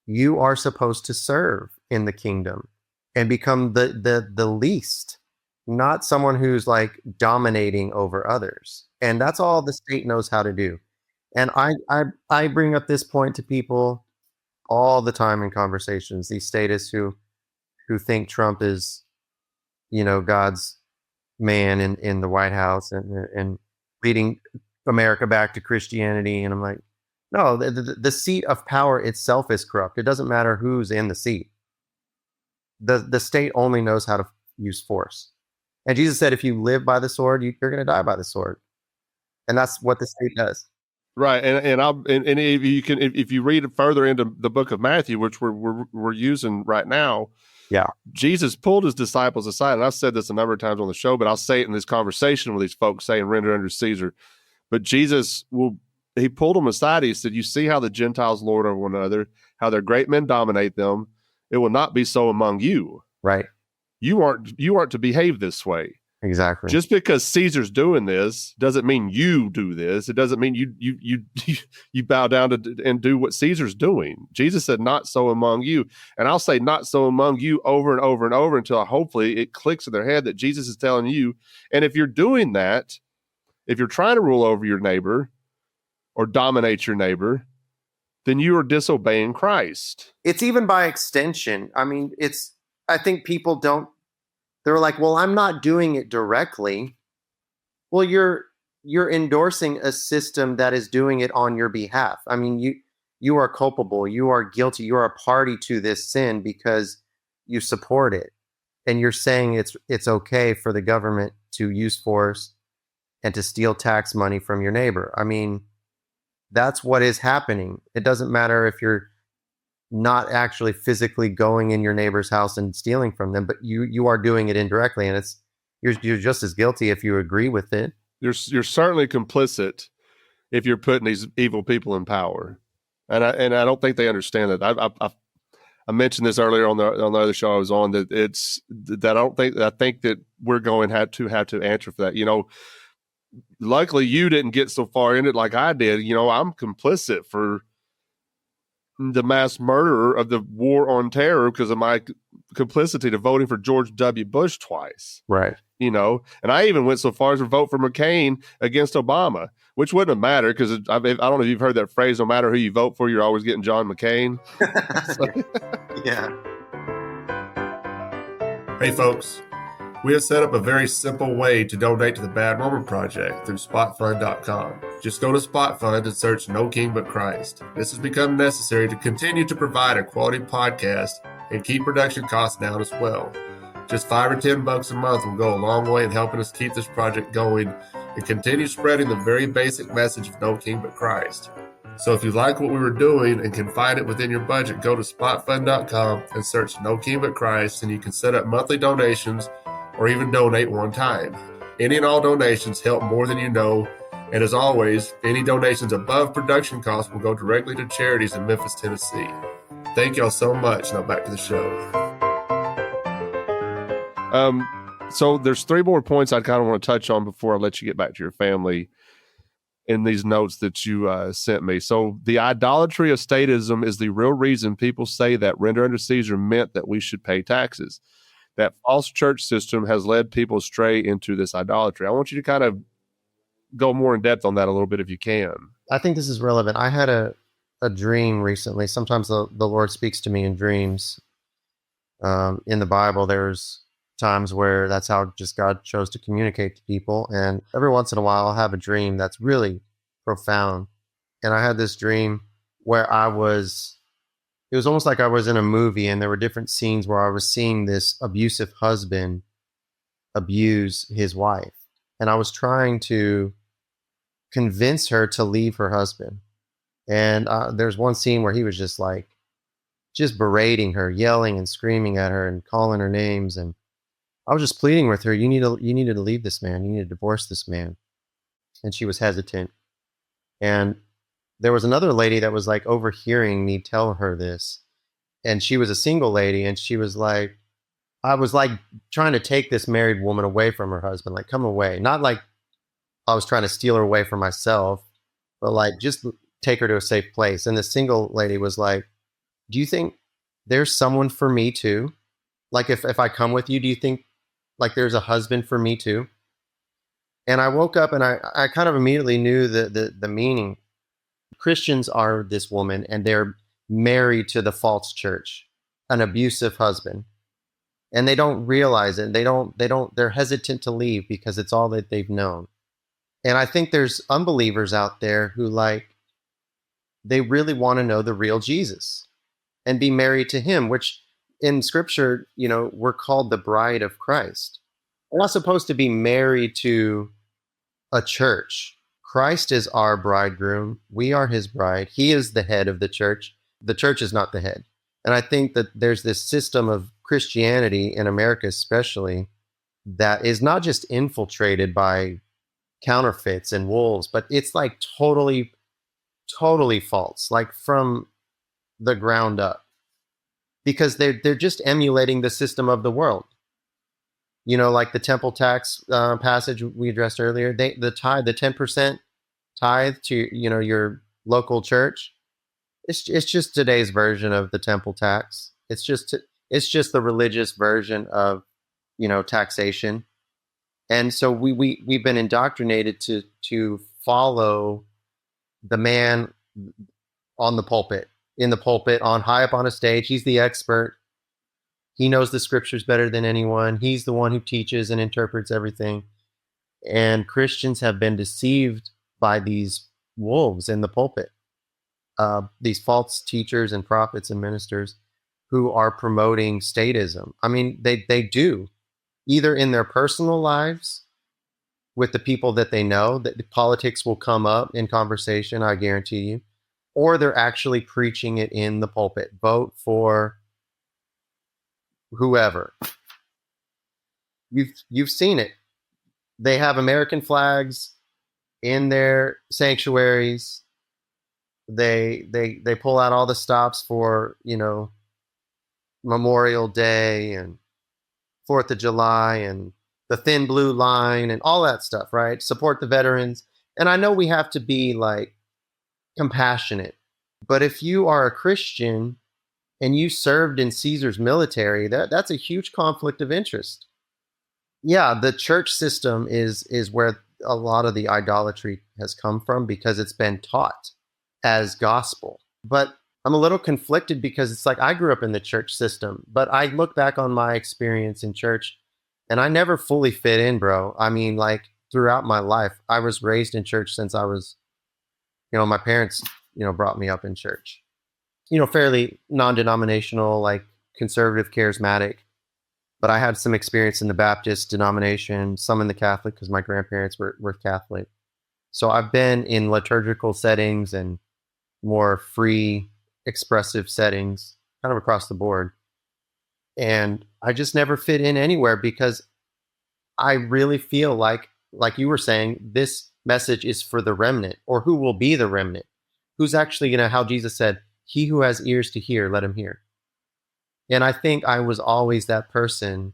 You are supposed to serve in the kingdom and become the least, not someone who's like dominating over others. And that's all the state knows how to do. And I bring up this point to people all the time in conversations, these statists who think Trump is, God's man in the White House and leading America back to Christianity. And I'm like, no, the seat of power itself is corrupt. It doesn't matter who's in the seat. The state only knows how to use force. And Jesus said, if you live by the sword, you're going to die by the sword. And that's what the state does. Right, and if you can, if you read further into the book of Matthew, which we're using right now, Yeah. Jesus pulled his disciples aside, and I've said this a number of times on the show, but I'll say it in this conversation with these folks saying render under Caesar. But he pulled them aside. He said, "You see how the Gentiles lord over one another, how their great men dominate them. It will not be so among you. Right. You aren't to behave this way." Exactly. Just because Caesar's doing this doesn't mean you do this. It doesn't mean you bow down to and do what Caesar's doing. Jesus said, "Not so among you." And I'll say "not so among you" over and over and over until hopefully it clicks in their head that Jesus is telling you. And if you're doing that, if you're trying to rule over your neighbor or dominate your neighbor, then you are disobeying Christ. It's even by extension. I mean, I think people don't. They're like, well, I'm not doing it directly. Well, you're endorsing a system that is doing it on your behalf. I mean, you are culpable. You are guilty. You are a party to this sin because you support it. And you're saying it's okay for the government to use force and to steal tax money from your neighbor. I mean, that's what is happening. It doesn't matter if you're not actually physically going in your neighbor's house and stealing from them, but you are doing it indirectly, and you're just as guilty if you agree with it. You're certainly complicit if you're putting these evil people in power, and I don't think they understand that. I mentioned this earlier on the other show I was on, that I think that we're going to have to answer for that. You know, luckily you didn't get so far in it like I did. You know, I'm complicit for the mass murder of the war on terror because of my complicity to voting for George W. Bush twice. Right. You know, and I even went so far as to vote for McCain against Obama, which wouldn't have mattered because I don't know if you've heard that phrase, no matter who you vote for, you're always getting John McCain. Yeah. Hey folks, we have set up a very simple way to donate to the Bad Roman Project through spotfund.com. Just go to SpotFund and search No King But Christ. This has become necessary to continue to provide a quality podcast and keep production costs down as well. Just $5 or $10 a month will go a long way in helping us keep this project going and continue spreading the very basic message of No King But Christ. So if you like what we were doing and can find it within your budget, go to spotfund.com and search No King But Christ, and you can set up monthly donations or even donate one time. Any and all donations help more than you know. And as always, any donations above production costs will go directly to charities in Memphis, Tennessee. Thank y'all so much. Now back to the show. So there's 3 more points I kind of want to touch on before I let you get back to your family in these notes that you sent me. So the idolatry of statism is the real reason people say that render under Caesar meant that we should pay taxes. That false church system has led people astray into this idolatry. I want you to kind of go more in depth on that a little bit if you can. I think this is relevant. I had a dream recently. Sometimes the Lord speaks to me in dreams. In the Bible, there's times where that's how just God chose to communicate to people. And every once in a while, I'll have a dream that's really profound. And I had this dream where it was almost like I was in a movie, and there were different scenes where I was seeing this abusive husband abuse his wife. And I was trying to convince her to leave her husband. And there's one scene where he was just berating her, yelling and screaming at her and calling her names. And I was just pleading with her, you needed to leave this man. You need to divorce this man. And she was hesitant. And there was another lady that was like overhearing me tell her this. And she was a single lady. And she was like, I was like trying to take this married woman away from her husband, like, come away. Not like I was trying to steal her away from myself, but like just take her to a safe place. And the single lady was like, do you think there's someone for me too? Like if I come with you, do you think like there's a husband for me too? And I woke up and I kind of immediately knew the meaning. Christians are this woman, and they're married to the false church, an abusive husband. And they don't realize it. They're hesitant to leave because it's all that they've known. And I think there's unbelievers out there who they really want to know the real Jesus and be married to him, which in scripture, we're called the bride of Christ. We're not supposed to be married to a church. Christ is our bridegroom. We are his bride. He is the head of the church. The church is not the head. And I think that there's this system of Christianity in America, especially, that is not just infiltrated by counterfeits and wolves, but it's like totally false, like from the ground up, because they're just emulating the system of the world. Like the temple tax passage we addressed earlier, the 10% tithe to your local church. It's just today's version of the temple tax. It's just the religious version of taxation. And so we've been indoctrinated to follow the man on the pulpit, in the pulpit, on high up on a stage. He's the expert. He knows the scriptures better than anyone. He's the one who teaches and interprets everything. And Christians have been deceived by these wolves in the pulpit, these false teachers and prophets and ministers who are promoting statism. I mean, they do, either in their personal lives with the people that they know, that the politics will come up in conversation, I guarantee you, or they're actually preaching it in the pulpit. Vote for whoever. You've seen it. They have American flags in their sanctuaries. They pull out all the stops for Memorial Day and 4th of July and the thin blue line and all that stuff, right? Support the veterans. And I know we have to be like compassionate, but if you are a Christian and you served in Caesar's military, that's a huge conflict of interest. Yeah, the church system is where a lot of the idolatry has come from, because it's been taught as gospel. But I'm a little conflicted, because it's like I grew up in the church system, but I look back on my experience in church and I never fully fit in, bro. I mean, like throughout my life, I was raised in church since I was, my parents, brought me up in church, fairly non-denominational, like conservative, charismatic. But I had some experience in the Baptist denomination, some in the Catholic, because my grandparents were Catholic. So I've been in liturgical settings and more free, expressive settings, kind of across the board. And I just never fit in anywhere, because I really feel like you were saying, this message is for the remnant, or who will be the remnant, who's actually how Jesus said, he who has ears to hear, let him hear. And I think I was always that person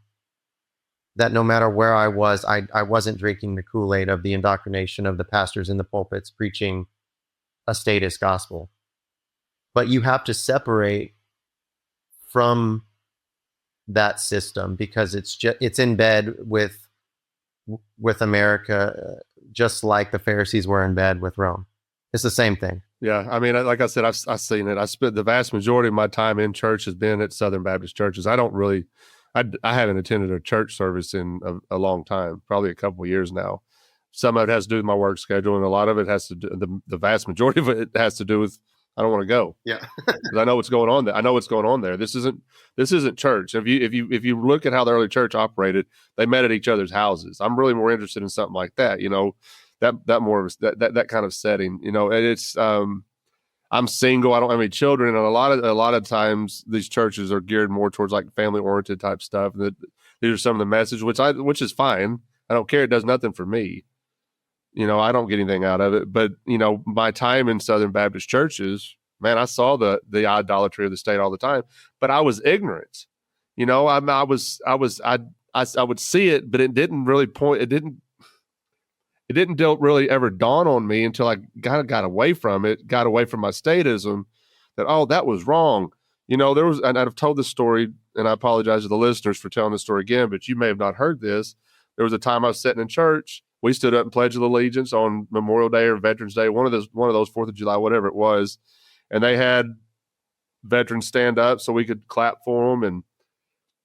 that no matter where I was, I wasn't drinking the Kool-Aid of the indoctrination of the pastors in the pulpits preaching a statist gospel. But you have to separate from that system, because it's in bed with America, just like the Pharisees were in bed with Rome. It's the same thing. Yeah, I mean, like I said, I've seen it. I spent the vast majority of my time in church has been at Southern Baptist churches. I haven't attended a church service in a long time, probably a couple of years now. Some of it has to do with my work schedule, and a lot of it has to do, the vast majority of it has to do with, I don't want to go. Yeah. Because I know what's going on there. I know what's going on there. This isn't church. If you look at how the early church operated, they met at each other's houses. I'm really more interested in something like that. That more of that kind of setting. And it's I'm single. I don't have any children, and a lot of times these churches are geared more towards like family oriented type stuff. These are some of the message, which is fine. I don't care. It does nothing for me. I don't get anything out of it. But my time in Southern Baptist churches, man, I saw the idolatry of the state all the time. But I was ignorant. I would see it, but it didn't really point. It didn't really ever dawn on me until I got away from it, got away from my statism, that, that was wrong. There was, and I've told this story, and I apologize to the listeners for telling this story again, but you may have not heard this. There was a time I was sitting in church. We stood up and pledged allegiance on Memorial Day or Veterans Day, one of those 4th of July, whatever it was. And they had veterans stand up so we could clap for them. And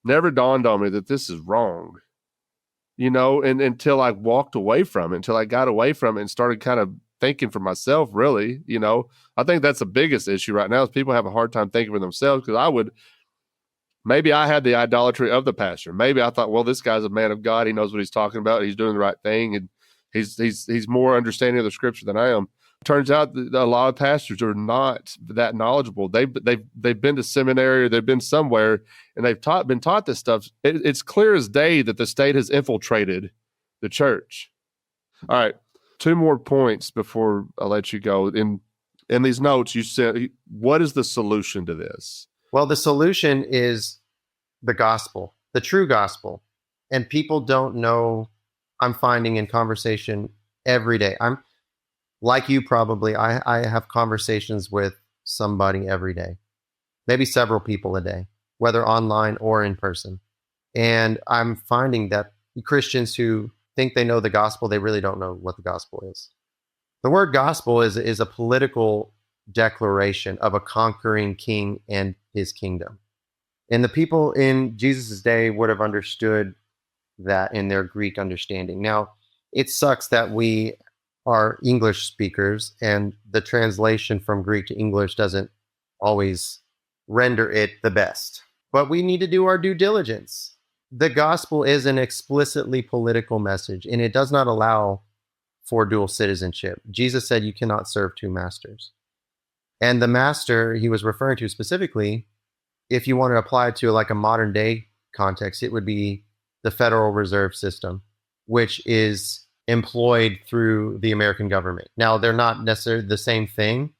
never dawned on me that this is wrong. And until I walked away from it, until I got away from it and started kind of thinking for myself, really, I think that's the biggest issue right now is people have a hard time thinking for themselves, because maybe I had the idolatry of the pastor. Maybe I thought, well, this guy's a man of God. He knows what he's talking about. He's doing the right thing. And He's more understanding of the scripture than I am. Turns out that a lot of pastors are not that knowledgeable. They've been to seminary or they've been somewhere and they've been taught this stuff. It's clear as day that the state has infiltrated the church. All right, 2 more points before I let you go. In these notes, you said, what is the solution to this? Well, the solution is the gospel, the true gospel. And people don't know. I'm finding in conversation every day. I'm like you probably. I have conversations with somebody every day, maybe several people a day, whether online or in person. And I'm finding that Christians who think they know the gospel, they really don't know what the gospel is. The word gospel is a political declaration of a conquering king and his kingdom. And the people in Jesus' day would have understood that in their Greek understanding. Now, it sucks that we are English speakers and the translation from Greek to English doesn't always render it the best. But we need to do our due diligence. The gospel is an explicitly political message, and it does not allow for dual citizenship. Jesus said you cannot serve 2 masters. And the master he was referring to specifically, if you want to apply it to like a modern day context, it would be the Federal Reserve System, which is employed through the American government. Now, they're not necessarily the same thing,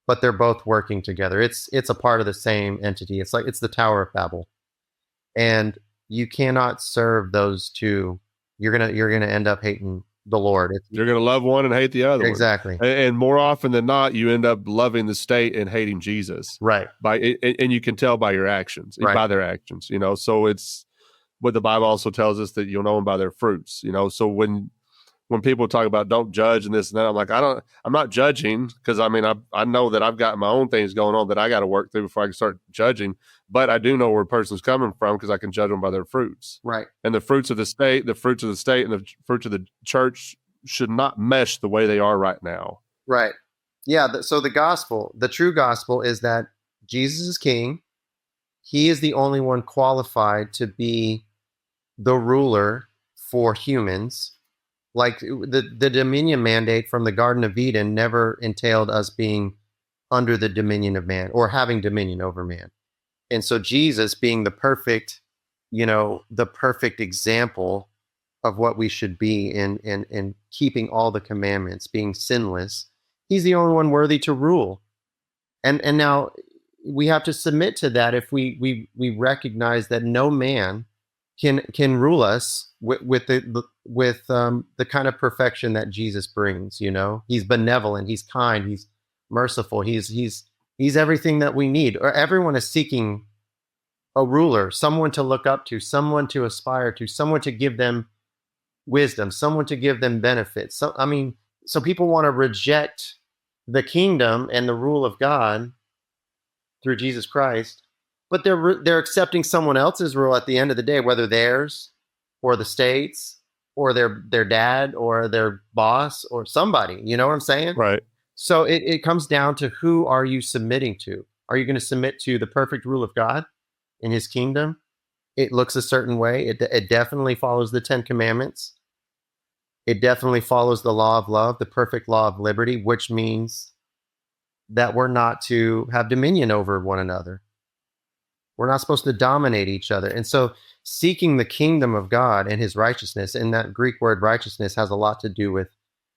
but they're both working together. It's a part of the same entity. It's the Tower of Babel. And you cannot serve those 2. You're gonna end up hating the Lord. You're going to love one and hate the other. Exactly. And more often than not, you end up loving the state and hating Jesus. Right. And you can tell by your actions, right. by their actions, so it's what the Bible also tells us, that you'll know them by their fruits, so when people talk about don't judge and this and that, I'm like, I'm not judging, because I know that I've got my own things going on that I got to work through before I can start judging, but I do know where a person's coming from because I can judge them by their fruits. Right. And the fruits of the state and the fruits of the church should not mesh the way they are right now. Right. Yeah. So the gospel, the true gospel, is that Jesus is king. He is the only one qualified to be the ruler for humans. Like the dominion mandate from the Garden of Eden never entailed us being under the dominion of man or having dominion over man. And so Jesus, being the perfect example of what we should be in keeping all the commandments, being sinless, he's the only one worthy to rule. And now we have to submit to that if we recognize that no man can rule us with the kind of perfection that Jesus brings. He's benevolent, he's kind, he's merciful, he's everything that we need. Or everyone is seeking a ruler, someone to look up to, someone to aspire to, someone to give them wisdom, someone to give them benefits. So people want to reject the kingdom and the rule of God through Jesus Christ, but they're accepting someone else's rule at the end of the day, whether theirs or the state's or their dad or their boss or somebody. You know what I'm saying? Right. So it comes down to, who are you submitting to? Are you going to submit to the perfect rule of God in his kingdom? It looks a certain way. It definitely follows the 10 commandments. It definitely follows the law of love, the perfect law of liberty, which means that we're not to have dominion over one another. We're not supposed to dominate each other. And so seeking the kingdom of God and his righteousness, and that Greek word righteousness has a lot to do with,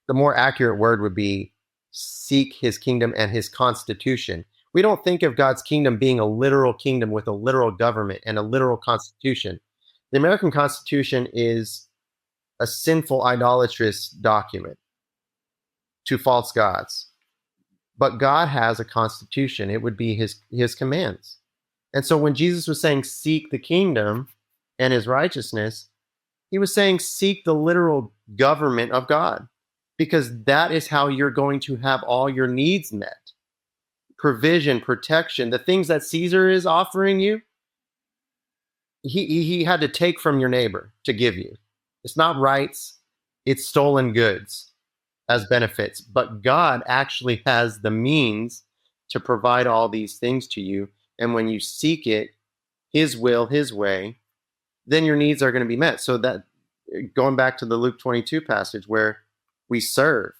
the more accurate word would be seek his kingdom and his constitution. We don't think of God's kingdom being a literal kingdom with a literal government and a literal constitution. The American Constitution is a sinful, idolatrous document to false gods. But God has a constitution. It would be his commands. And so when Jesus was saying seek the kingdom and his righteousness, he was saying seek the literal government of God, because that is how you're going to have all your needs met. Provision, protection, the things that Caesar is offering you, he had to take from your neighbor to give you. It's not rights, it's stolen goods as benefits. But God actually has the means to provide all these things to you. And when you seek it, his will, his way, then your needs are going to be met. So that, going back to the Luke 22 passage where We serve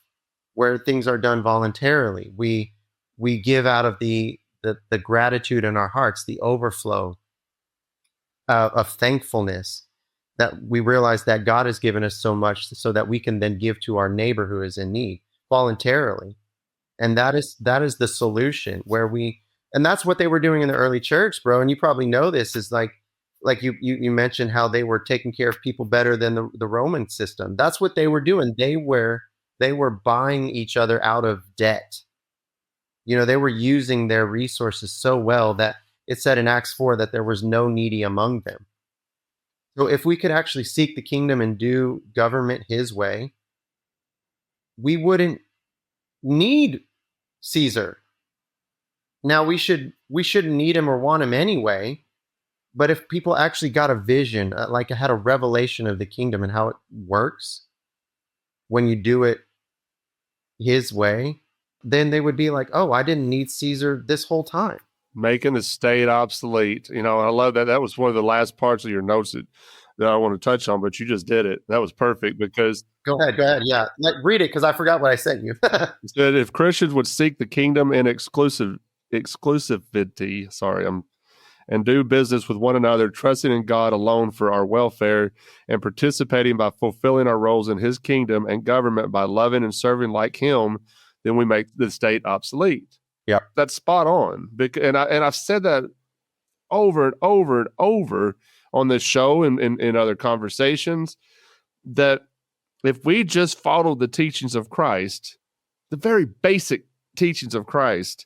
where things are done voluntarily. We give out of the gratitude in our hearts, the overflow of thankfulness, that we realize that God has given us so much so that we can then give to our neighbor who is in need voluntarily. And that is the solution, where and that's what they were doing in the early church, bro. And you probably know this, is like you mentioned how they were taking care of people better than the Roman system. That's what they were doing. They were buying each other out of debt. They were using their resources so well that it said in Acts 4 that there was no needy among them. So if we could actually seek the kingdom and do government his way, we wouldn't need Caesar. Now we shouldn't need him or want him anyway. But if people actually got a vision, like had a revelation of the kingdom and how it works when you do it his way, then they would be like, oh, I didn't need Caesar this whole time. Making the state obsolete. I love that. That was one of the last parts of your notes that I want to touch on, but you just did it. That was perfect because... Go ahead. Yeah. Read it, because I forgot what I sent you. It said, if Christians would seek the kingdom in exclusivity, and do business with one another, trusting in God alone for our welfare, and participating by fulfilling our roles in his kingdom and government by loving and serving like him, then we make the state obsolete. Yeah, that's spot on. And I've said that over and over and over on this show and in other conversations, that if we just followed the teachings of Christ, the very basic teachings of Christ,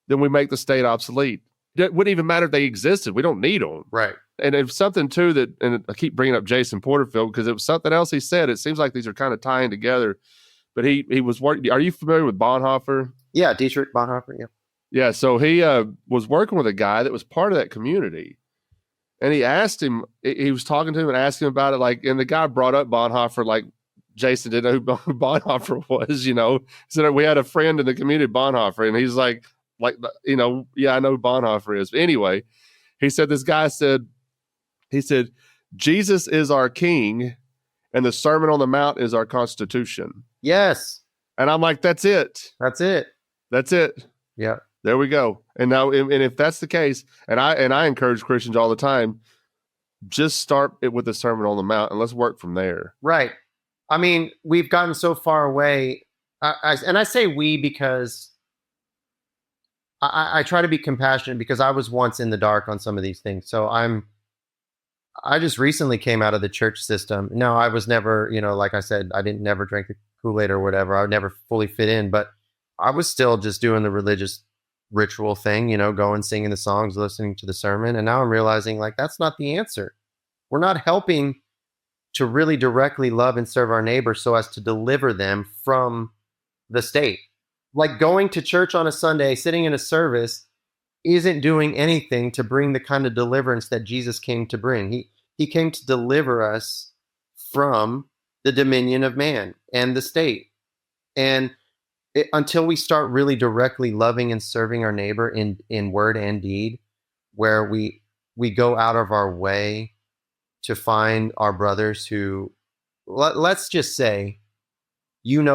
then we make the state obsolete. It wouldn't even matter if they existed. We don't need them. Right. And it's something too and I keep bringing up Jason Porterfield because it was something else he said. It seems like these are kind of tying together, but he was working. Are you familiar with Bonhoeffer? Yeah. Dietrich Bonhoeffer. Yeah. Yeah. So he was working with a guy that was part of that community, and he asked him, he was talking to him and asked him about it. and the guy brought up Bonhoeffer, like Jason didn't know who Bonhoeffer was, So we had a friend in the community, Bonhoeffer, and he's like, yeah, I know who Bonhoeffer is. But anyway, he said, Jesus is our king and the Sermon on the Mount is our constitution. Yes. And I'm like, that's it. That's it. Yeah. There we go. And now, and if that's the case, and I encourage Christians all the time, just start it with the Sermon on the Mount and let's work from there. Right. I mean, we've gotten so far away. I say we because I try to be compassionate, because I was once in the dark on some of these things. So I just recently came out of the church system. No, I was never, like I said, I didn't never drink the Kool-Aid or whatever. I would never fully fit in, but I was still just doing the religious ritual thing, going, singing the songs, listening to the sermon. And now I'm realizing, like, that's not the answer. We're not helping to really directly love and serve our neighbors so as to deliver them from the state. Like going to church on a Sunday, sitting in a service, isn't doing anything to bring the kind of deliverance that Jesus came to bring. He came to deliver us from the dominion of man and the state. And until we start really directly loving and serving our neighbor in word and deed, where we go out of our way to find our brothers who, let's just say,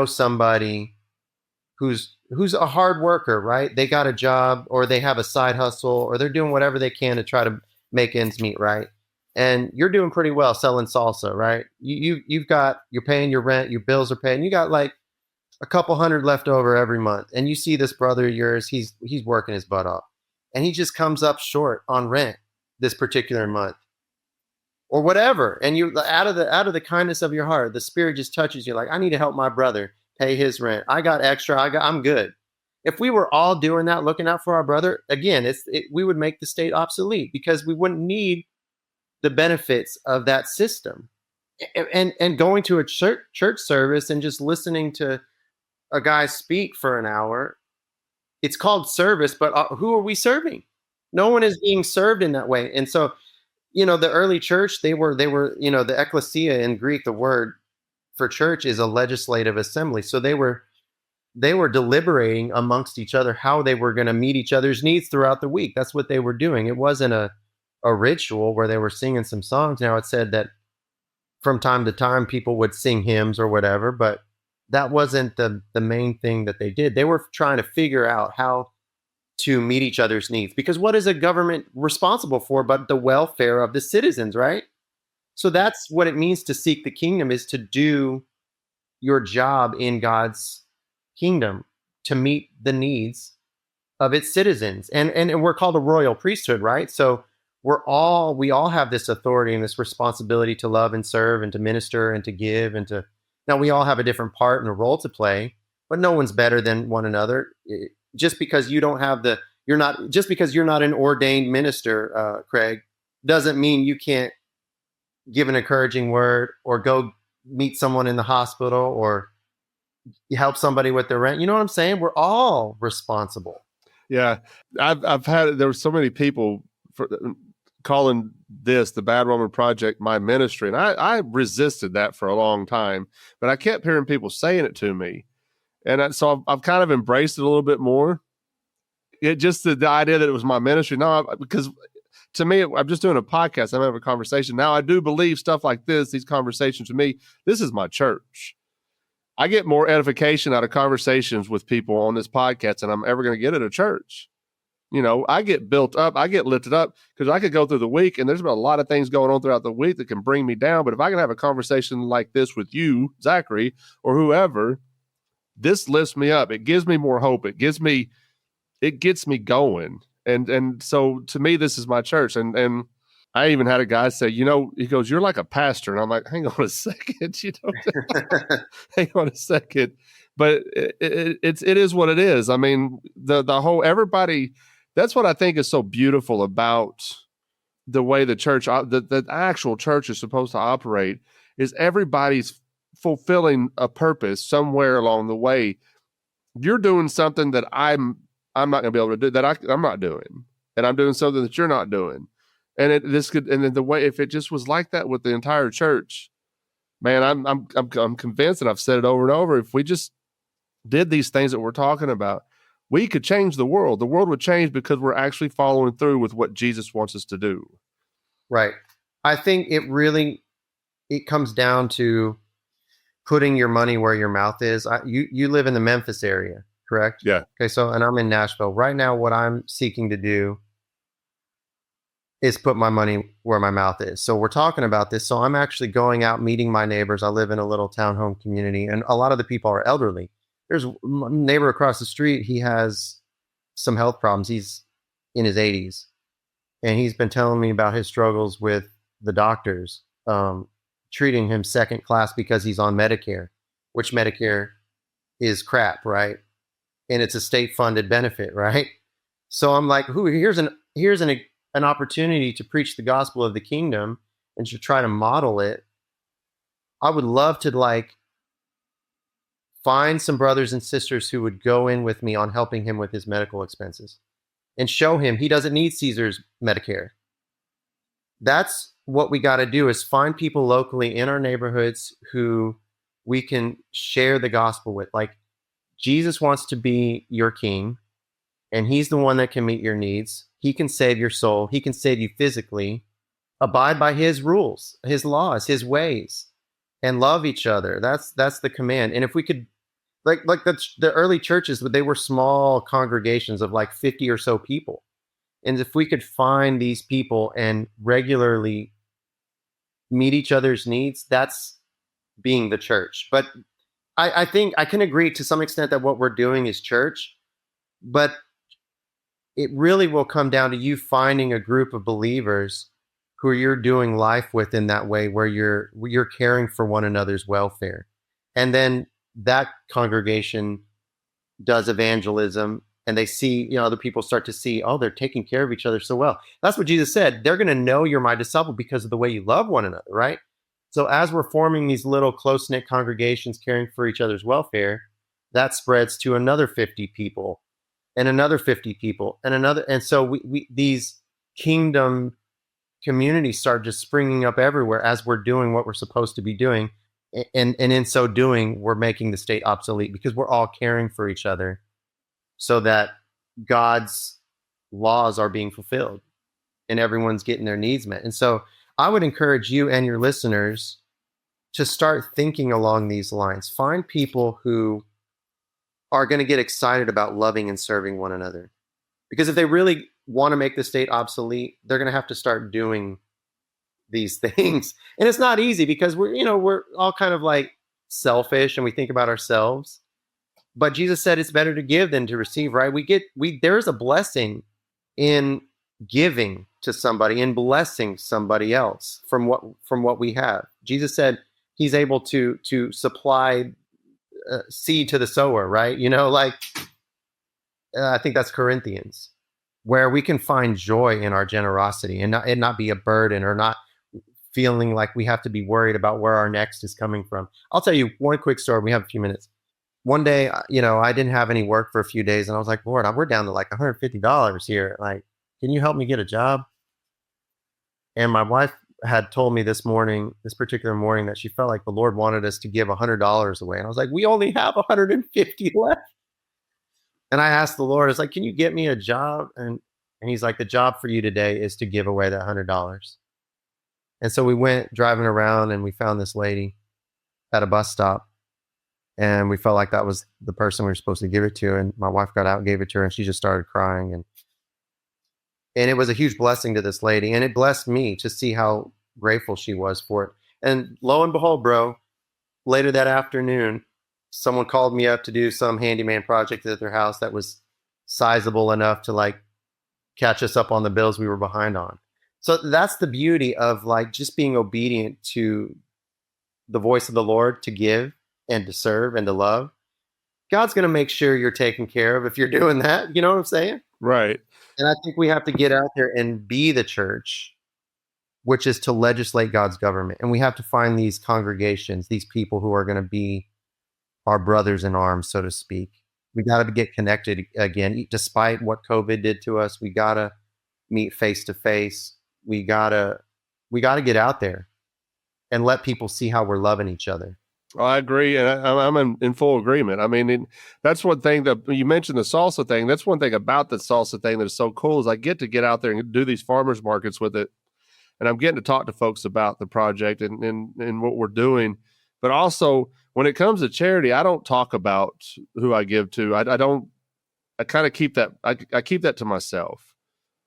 somebody who's a hard worker, right? They got a job, or they have a side hustle, or they're doing whatever they can to try to make ends meet, right? And you're doing pretty well selling salsa, right? You're paying your rent, your bills are paid, and you got like a couple hundred left over every month. And you see this brother of yours, he's working his butt off, and he just comes up short on rent this particular month, or whatever. And you, out of the kindness of your heart, the Spirit just touches you, like, I need to help my brother pay his rent. I got extra. I'm good. If we were all doing that, looking out for our brother, again, we would make the state obsolete, because we wouldn't need the benefits of that system. And going to a church service and just listening to a guy speak for an hour, it's called service, but who are we serving? No one is being served in that way. And so, the early church, they were, the ecclesia in Greek, the word for church is a legislative assembly. So they were deliberating amongst each other how they were going to meet each other's needs throughout the week. That's what they were doing. It wasn't a ritual where they were singing some songs. Now, it said that from time to time people would sing hymns or whatever, but that wasn't the main thing that they did. They were trying to figure out how to meet each other's needs, because what is a government responsible for but the welfare of the citizens, right? So that's what it means to seek the kingdom, is to do your job in God's kingdom to meet the needs of its citizens. And we're called a royal priesthood, right? So we all have this authority and this responsibility to love and serve and to minister and to give and to, now we all have a different part and a role to play, but no one's better than one another. Just because you don't have just because you're not an ordained minister, Craig, doesn't mean you can't give an encouraging word or go meet someone in the hospital or help somebody with their rent. You know what I'm saying? We're all responsible. Yeah. There were so many people calling this, the Bad Roman Project, my ministry. And I resisted that for a long time, but I kept hearing people saying it to me. And so I've kind of embraced it a little bit more. It just the idea that it was my ministry. No, because to me, I'm just doing a podcast. I'm having a conversation. Now I do believe stuff like this, these conversations, to me, this is my church. I get more edification out of conversations with people on this podcast than I'm ever going to get at a church. You know, I get built up, I get lifted up, because I could go through the week and there's been a lot of things going on throughout the week that can bring me down. But if I can have a conversation like this with you, Zachary, or whoever, this lifts me up. It gives me more hope. It gets me going. And so to me, this is my church. And I even had a guy say, you know, he goes, "You're like a pastor." And I'm like, hang on a second, hang on a second. But it is what it is. I mean, the whole, everybody, that's what I think is so beautiful about the way the church, the actual church is supposed to operate, is everybody's fulfilling a purpose somewhere along the way. You're doing something that I'm not going to be able to do, that I'm not doing, and I'm doing something that you're not doing. And then the way, if it just was like that with the entire church, man, I'm convinced, and I've said it over and over, if we just did these things that we're talking about, we could change the world. The world would change because we're actually following through with what Jesus wants us to do. Right. I think it comes down to putting your money where your mouth is. You live in the Memphis area, correct? Yeah. Okay. So, and I'm in Nashville right now. What I'm seeking to do is put my money where my mouth is. So we're talking about this. So I'm actually going out, meeting my neighbors. I live in a little townhome community, and a lot of the people are elderly. There's a neighbor across the street. He has some health problems. He's in his 80s, and he's been telling me about his struggles with the doctors, treating him second class because he's on Medicare, which Medicare is crap, right? And it's a state funded benefit, right? So I'm like, here's an opportunity to preach the gospel of the kingdom and to try to model it. I would love to find some brothers and sisters who would go in with me on helping him with his medical expenses and show him he doesn't need Caesar's Medicare. That's what we got to do, is find people locally in our neighborhoods who we can share the gospel with. Like, Jesus wants to be your king, and he's the one that can meet your needs. He can save your soul. He can save you physically. Abide by his rules, his laws, his ways, and love each other. That's the command. And if we could, like the early churches, they were small congregations of like 50 or so people. And if we could find these people and regularly meet each other's needs, that's being the church. But I think I can agree to some extent that what we're doing is church, but it really will come down to you finding a group of believers who you're doing life with in that way, where you're caring for one another's welfare. And then that congregation does evangelism, and they see, other people start to see, oh, they're taking care of each other so well. That's what Jesus said. They're going to know you're my disciple because of the way you love one another, right? So as we're forming these little close-knit congregations caring for each other's welfare, that spreads to another 50 people and another 50 people and another. And so we these kingdom communities start just springing up everywhere as we're doing what we're supposed to be doing. And in so doing, we're making the state obsolete because we're all caring for each other so that God's laws are being fulfilled and everyone's getting their needs met. And so I would encourage you and your listeners to start thinking along these lines. Find people who are going to get excited about loving and serving one another. Because if they really want to make the state obsolete, they're going to have to start doing these things. And it's not easy because we're all kind of like selfish and we think about ourselves. But Jesus said it's better to give than to receive, right? There's a blessing in giving to somebody and blessing somebody else from what we have. Jesus said he's able to supply seed to the sower, right? I think that's Corinthians, where we can find joy in our generosity and not be a burden or not feeling like we have to be worried about where our next is coming from. I'll tell you one quick story. We have a few minutes. One day, I didn't have any work for a few days and I was like, Lord, we're down to like $150 here. Like, can you help me get a job? And my wife had told me this particular morning, that she felt like the Lord wanted us to give $100 away. And I was like, we only have 150 left. And I asked the Lord, I was like, can you get me a job? And he's like, the job for you today is to give away that $100. And so we went driving around and we found this lady at a bus stop. And we felt like that was the person we were supposed to give it to. And my wife got out and gave it to her and she just started crying. And it was a huge blessing to this lady. And it blessed me to see how grateful she was for it. And lo and behold, bro, later that afternoon, someone called me up to do some handyman project at their house that was sizable enough to like catch us up on the bills we were behind on. So that's the beauty of like just being obedient to the voice of the Lord, to give and to serve and to love. God's going to make sure you're taken care of if you're doing that. You know what I'm saying? Right. And I think we have to get out there and be the church, which is to legislate God's government. And we have to find these congregations, these people who are going to be our brothers in arms, so to speak. We got to get connected again, despite what COVID did to us. We got to meet face to face. We got to get out there and let people see how we're loving each other. Well, I agree, and I'm in full agreement. I mean, that's one thing that you mentioned, the salsa thing. That's one thing about the salsa thing that is so cool is I get to get out there and do these farmers markets with it, and I'm getting to talk to folks about the project and what we're doing. But also, when it comes to charity, I don't talk about who I give to. I don't. I kind of keep that. I keep that to myself,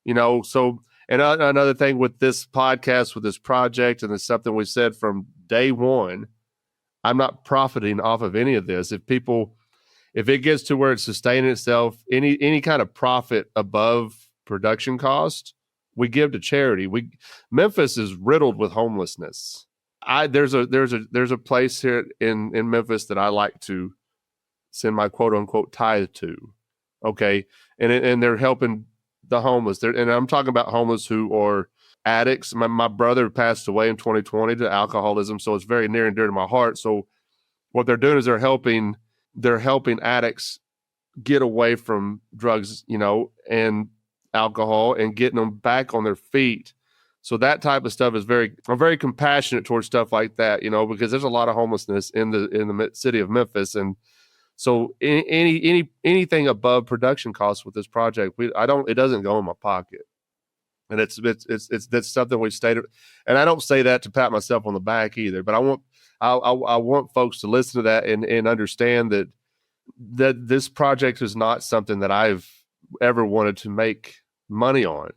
So, and another thing with this podcast, with this project, and it's something we said from day one. I'm not profiting off of any of this. If it gets to where it's sustaining itself, any kind of profit above production cost, we give to charity. Memphis is riddled with homelessness. There's a place here in Memphis that I like to send my quote unquote tithe to. Okay. And they're helping the homeless. And I'm talking about homeless who are addicts. My brother passed away in 2020 to alcoholism, so it's very near and dear to my heart. So what they're doing is they're helping addicts get away from drugs, and alcohol, and getting them back on their feet. So that type of stuff I'm very compassionate towards stuff like that, because there's a lot of homelessness in the city of Memphis, and so anything above production costs with this project, it doesn't go in my pocket. And that's something we've stated, and I don't say that to pat myself on the back either. But I want folks to listen to that and understand that this project is not something that I've ever wanted to make money on.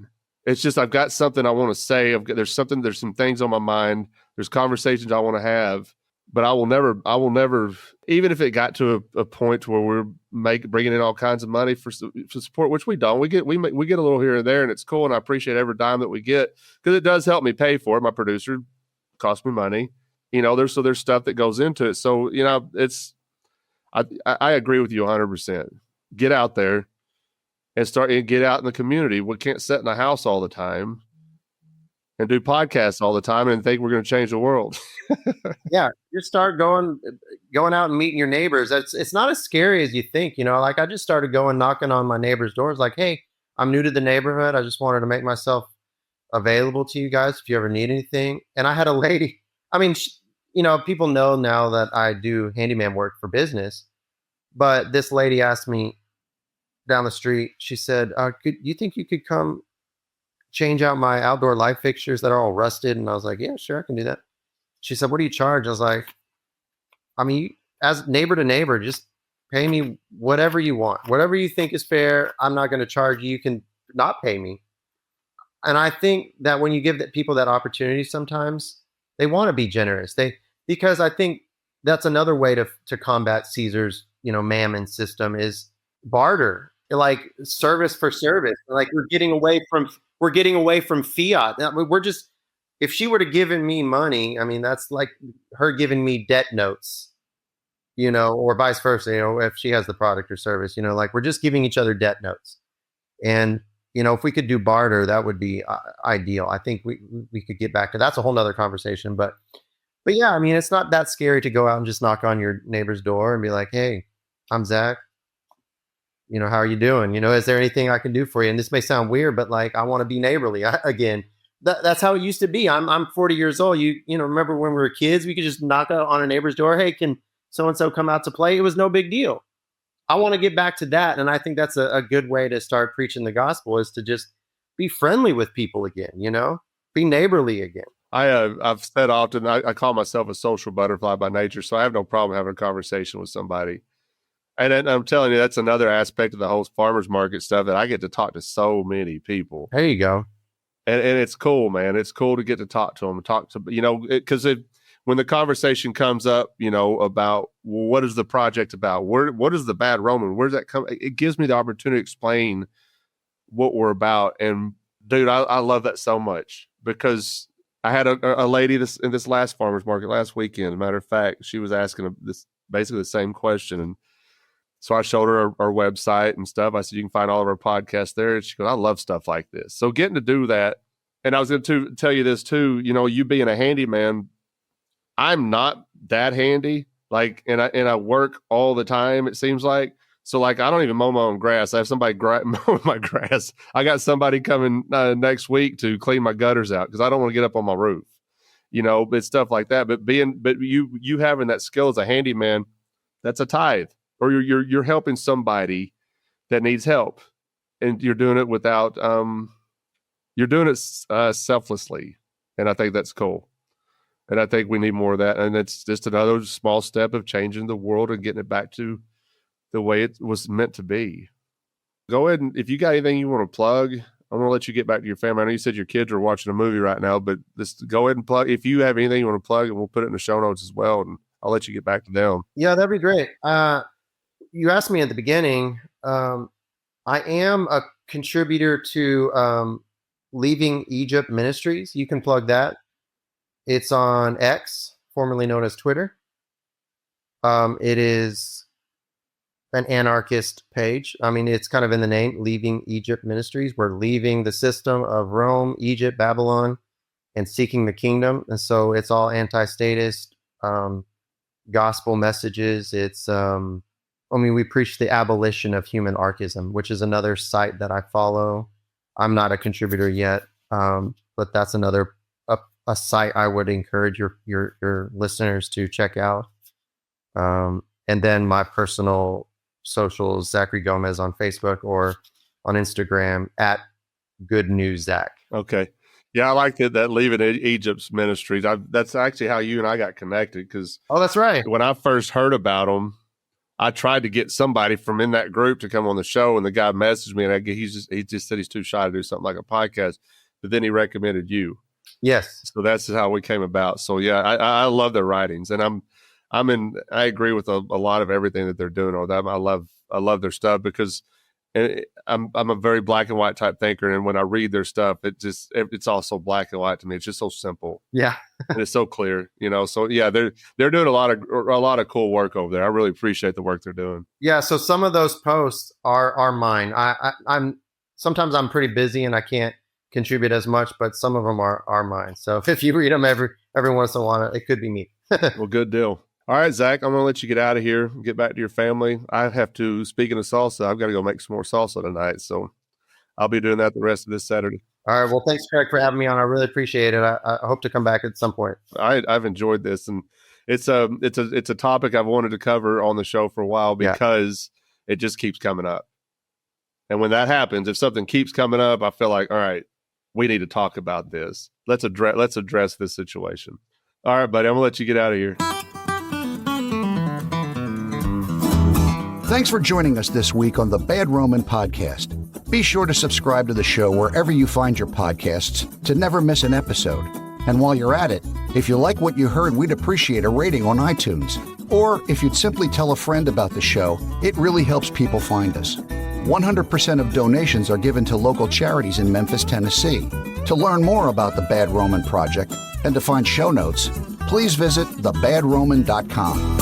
It's just I've got something I want to say. There's some things on my mind. There's conversations I want to have, but I will never, even if it got to a point where we're bringing in all kinds of money for support, which we don't. We get a little here and there, and it's cool, and I appreciate every dime that we get because it does help me pay for it. My producer costs me money, there's stuff that goes into it. So I agree with you 100%. Get out there and get out in the community. We can't sit in the house all the time and do podcasts all the time and think we're going to change the world. Yeah, you start going out and meeting your neighbors. It's not as scary as you think. Like I just started knocking on my neighbors' doors. Like, hey, I'm new to the neighborhood. I just wanted to make myself available to you guys if you ever need anything. And I had a lady. I mean, people know now that I do handyman work for business. But this lady asked me down the street. She said, "You think you could come change out my outdoor light fixtures that are all rusted?" And I was like, "Yeah, sure, I can do that." she said, "What do you charge?" I was like, "I mean, as neighbor to neighbor, just pay me whatever you want, whatever you think is fair. I'm not going to charge you. You can not pay me." And I think that when you give people that opportunity, sometimes they want to be generous. Because I think that's another way to combat Caesar's, mammon system is barter, like service for service. Like we're getting away from fiat. We're just, if she were to given me money, I mean, that's like her giving me debt notes, or vice versa, if she has the product or service, like we're just giving each other debt notes. And, if we could do barter, that would be ideal. I think we could get back to, that's a whole nother conversation, but yeah, I mean, it's not that scary to go out and just knock on your neighbor's door and be like, "Hey, I'm Zach. How are you doing? Is there anything I can do for you?" And this may sound weird, but like, I want to be neighborly. Again, that's how it used to be. I'm 40 years old. Remember when we were kids, we could just knock on a neighbor's door. "Hey, can so-and-so come out to play?" It was no big deal. I want to get back to that. And I think that's a good way to start preaching the gospel, is to just be friendly with people again, be neighborly again. I've said often, I call myself a social butterfly by nature, so I have no problem having a conversation with somebody. And I'm telling you, that's another aspect of the whole farmers market stuff, that I get to talk to so many people. There you go. And it's cool, man. It's cool to get to talk to them, because when the conversation comes up, about, well, what is the project about? What is the bad Roman? Where's that come? It gives me the opportunity to explain what we're about. And dude, I love that so much, because I had a lady in this last farmers market last weekend. As a matter of fact, she was asking this basically the same question. And so I showed her our website and stuff. I said, "You can find all of our podcasts there." And she goes, "I love stuff like this." So getting to do that. And I was going to tell you this too, you being a handyman, I'm not that handy, and I work all the time, it seems like. So I don't even mow my own grass. I have somebody mowing my grass. I got somebody coming next week to clean my gutters out, because I don't want to get up on my roof, but stuff like that. But you having that skill as a handyman, that's a tithe, or you're helping somebody that needs help, and you're doing it without you're doing it selflessly, and I think that's cool. And I think we need more of that. And it's just another small step of changing the world and getting it back to the way it was meant to be. Go ahead, and if you got anything you want to plug, I'm going to let you get back to your family. I know you said your kids are watching a movie right now, but just go ahead and plug. If you have anything you want to plug, and we'll put it in the show notes as well, and I'll let you get back to them. Yeah, that'd be great. You asked me at the beginning. I am a contributor to Leaving Egypt Ministries. You can plug that. It's on X, formerly known as Twitter. It is an anarchist page. I mean, it's kind of in the name, Leaving Egypt Ministries. We're leaving the system of Rome, Egypt, Babylon, and seeking the kingdom. And so it's all anti-statist gospel messages. It's, we preach the abolition of human archism, which is another site that I follow. I'm not a contributor yet, but that's another a site I would encourage your listeners to check out. And then my personal socials, Zachary Gomez on Facebook or on Instagram at Good News Zach. Okay. Yeah, I like that Leaving Egypt's Ministries. That's actually how you and I got connected, because that's right. When I first heard about them, I tried to get somebody from in that group to come on the show, and the guy messaged me, and he just said he's too shy to do something like a podcast. But then he recommended you. Yes. So that's how we came about. So yeah, I love their writings, and I agree with a lot of everything that they're doing on them. I love their stuff, because I'm a very black and white type thinker, and when I read their stuff, it's all so black and white to me. It's just so simple. Yeah. And it's so clear, so yeah, they're doing a lot of cool work over there. I really appreciate the work they're doing. Yeah. So some of those posts are mine. I'm sometimes I'm pretty busy and I can't contribute as much, but some of them are mine. So if you read them every once in a while, it could be me. Well, good deal. All right, Zach, I'm going to let you get out of here, get back to your family. I have to, speaking of salsa, I've got to go make some more salsa tonight. So I'll be doing that the rest of this Saturday. All right. Well, thanks, Craig, for having me on. I really appreciate it. I hope to come back at some point. I've enjoyed this, and it's a topic I've wanted to cover on the show for a while, because it just keeps coming up. And when that happens, if something keeps coming up, I feel like, all right, we need to talk about this. Let's address this situation. All right, buddy. I'm going to let you get out of here. Thanks for joining us this week on the Bad Roman Podcast. Be sure to subscribe to the show wherever you find your podcasts to never miss an episode. And while you're at it, if you like what you heard, we'd appreciate a rating on iTunes. Or if you'd simply tell a friend about the show, it really helps people find us. 100% of donations are given to local charities in Memphis, Tennessee. To learn more about the Bad Roman Project and to find show notes, please visit thebadroman.com.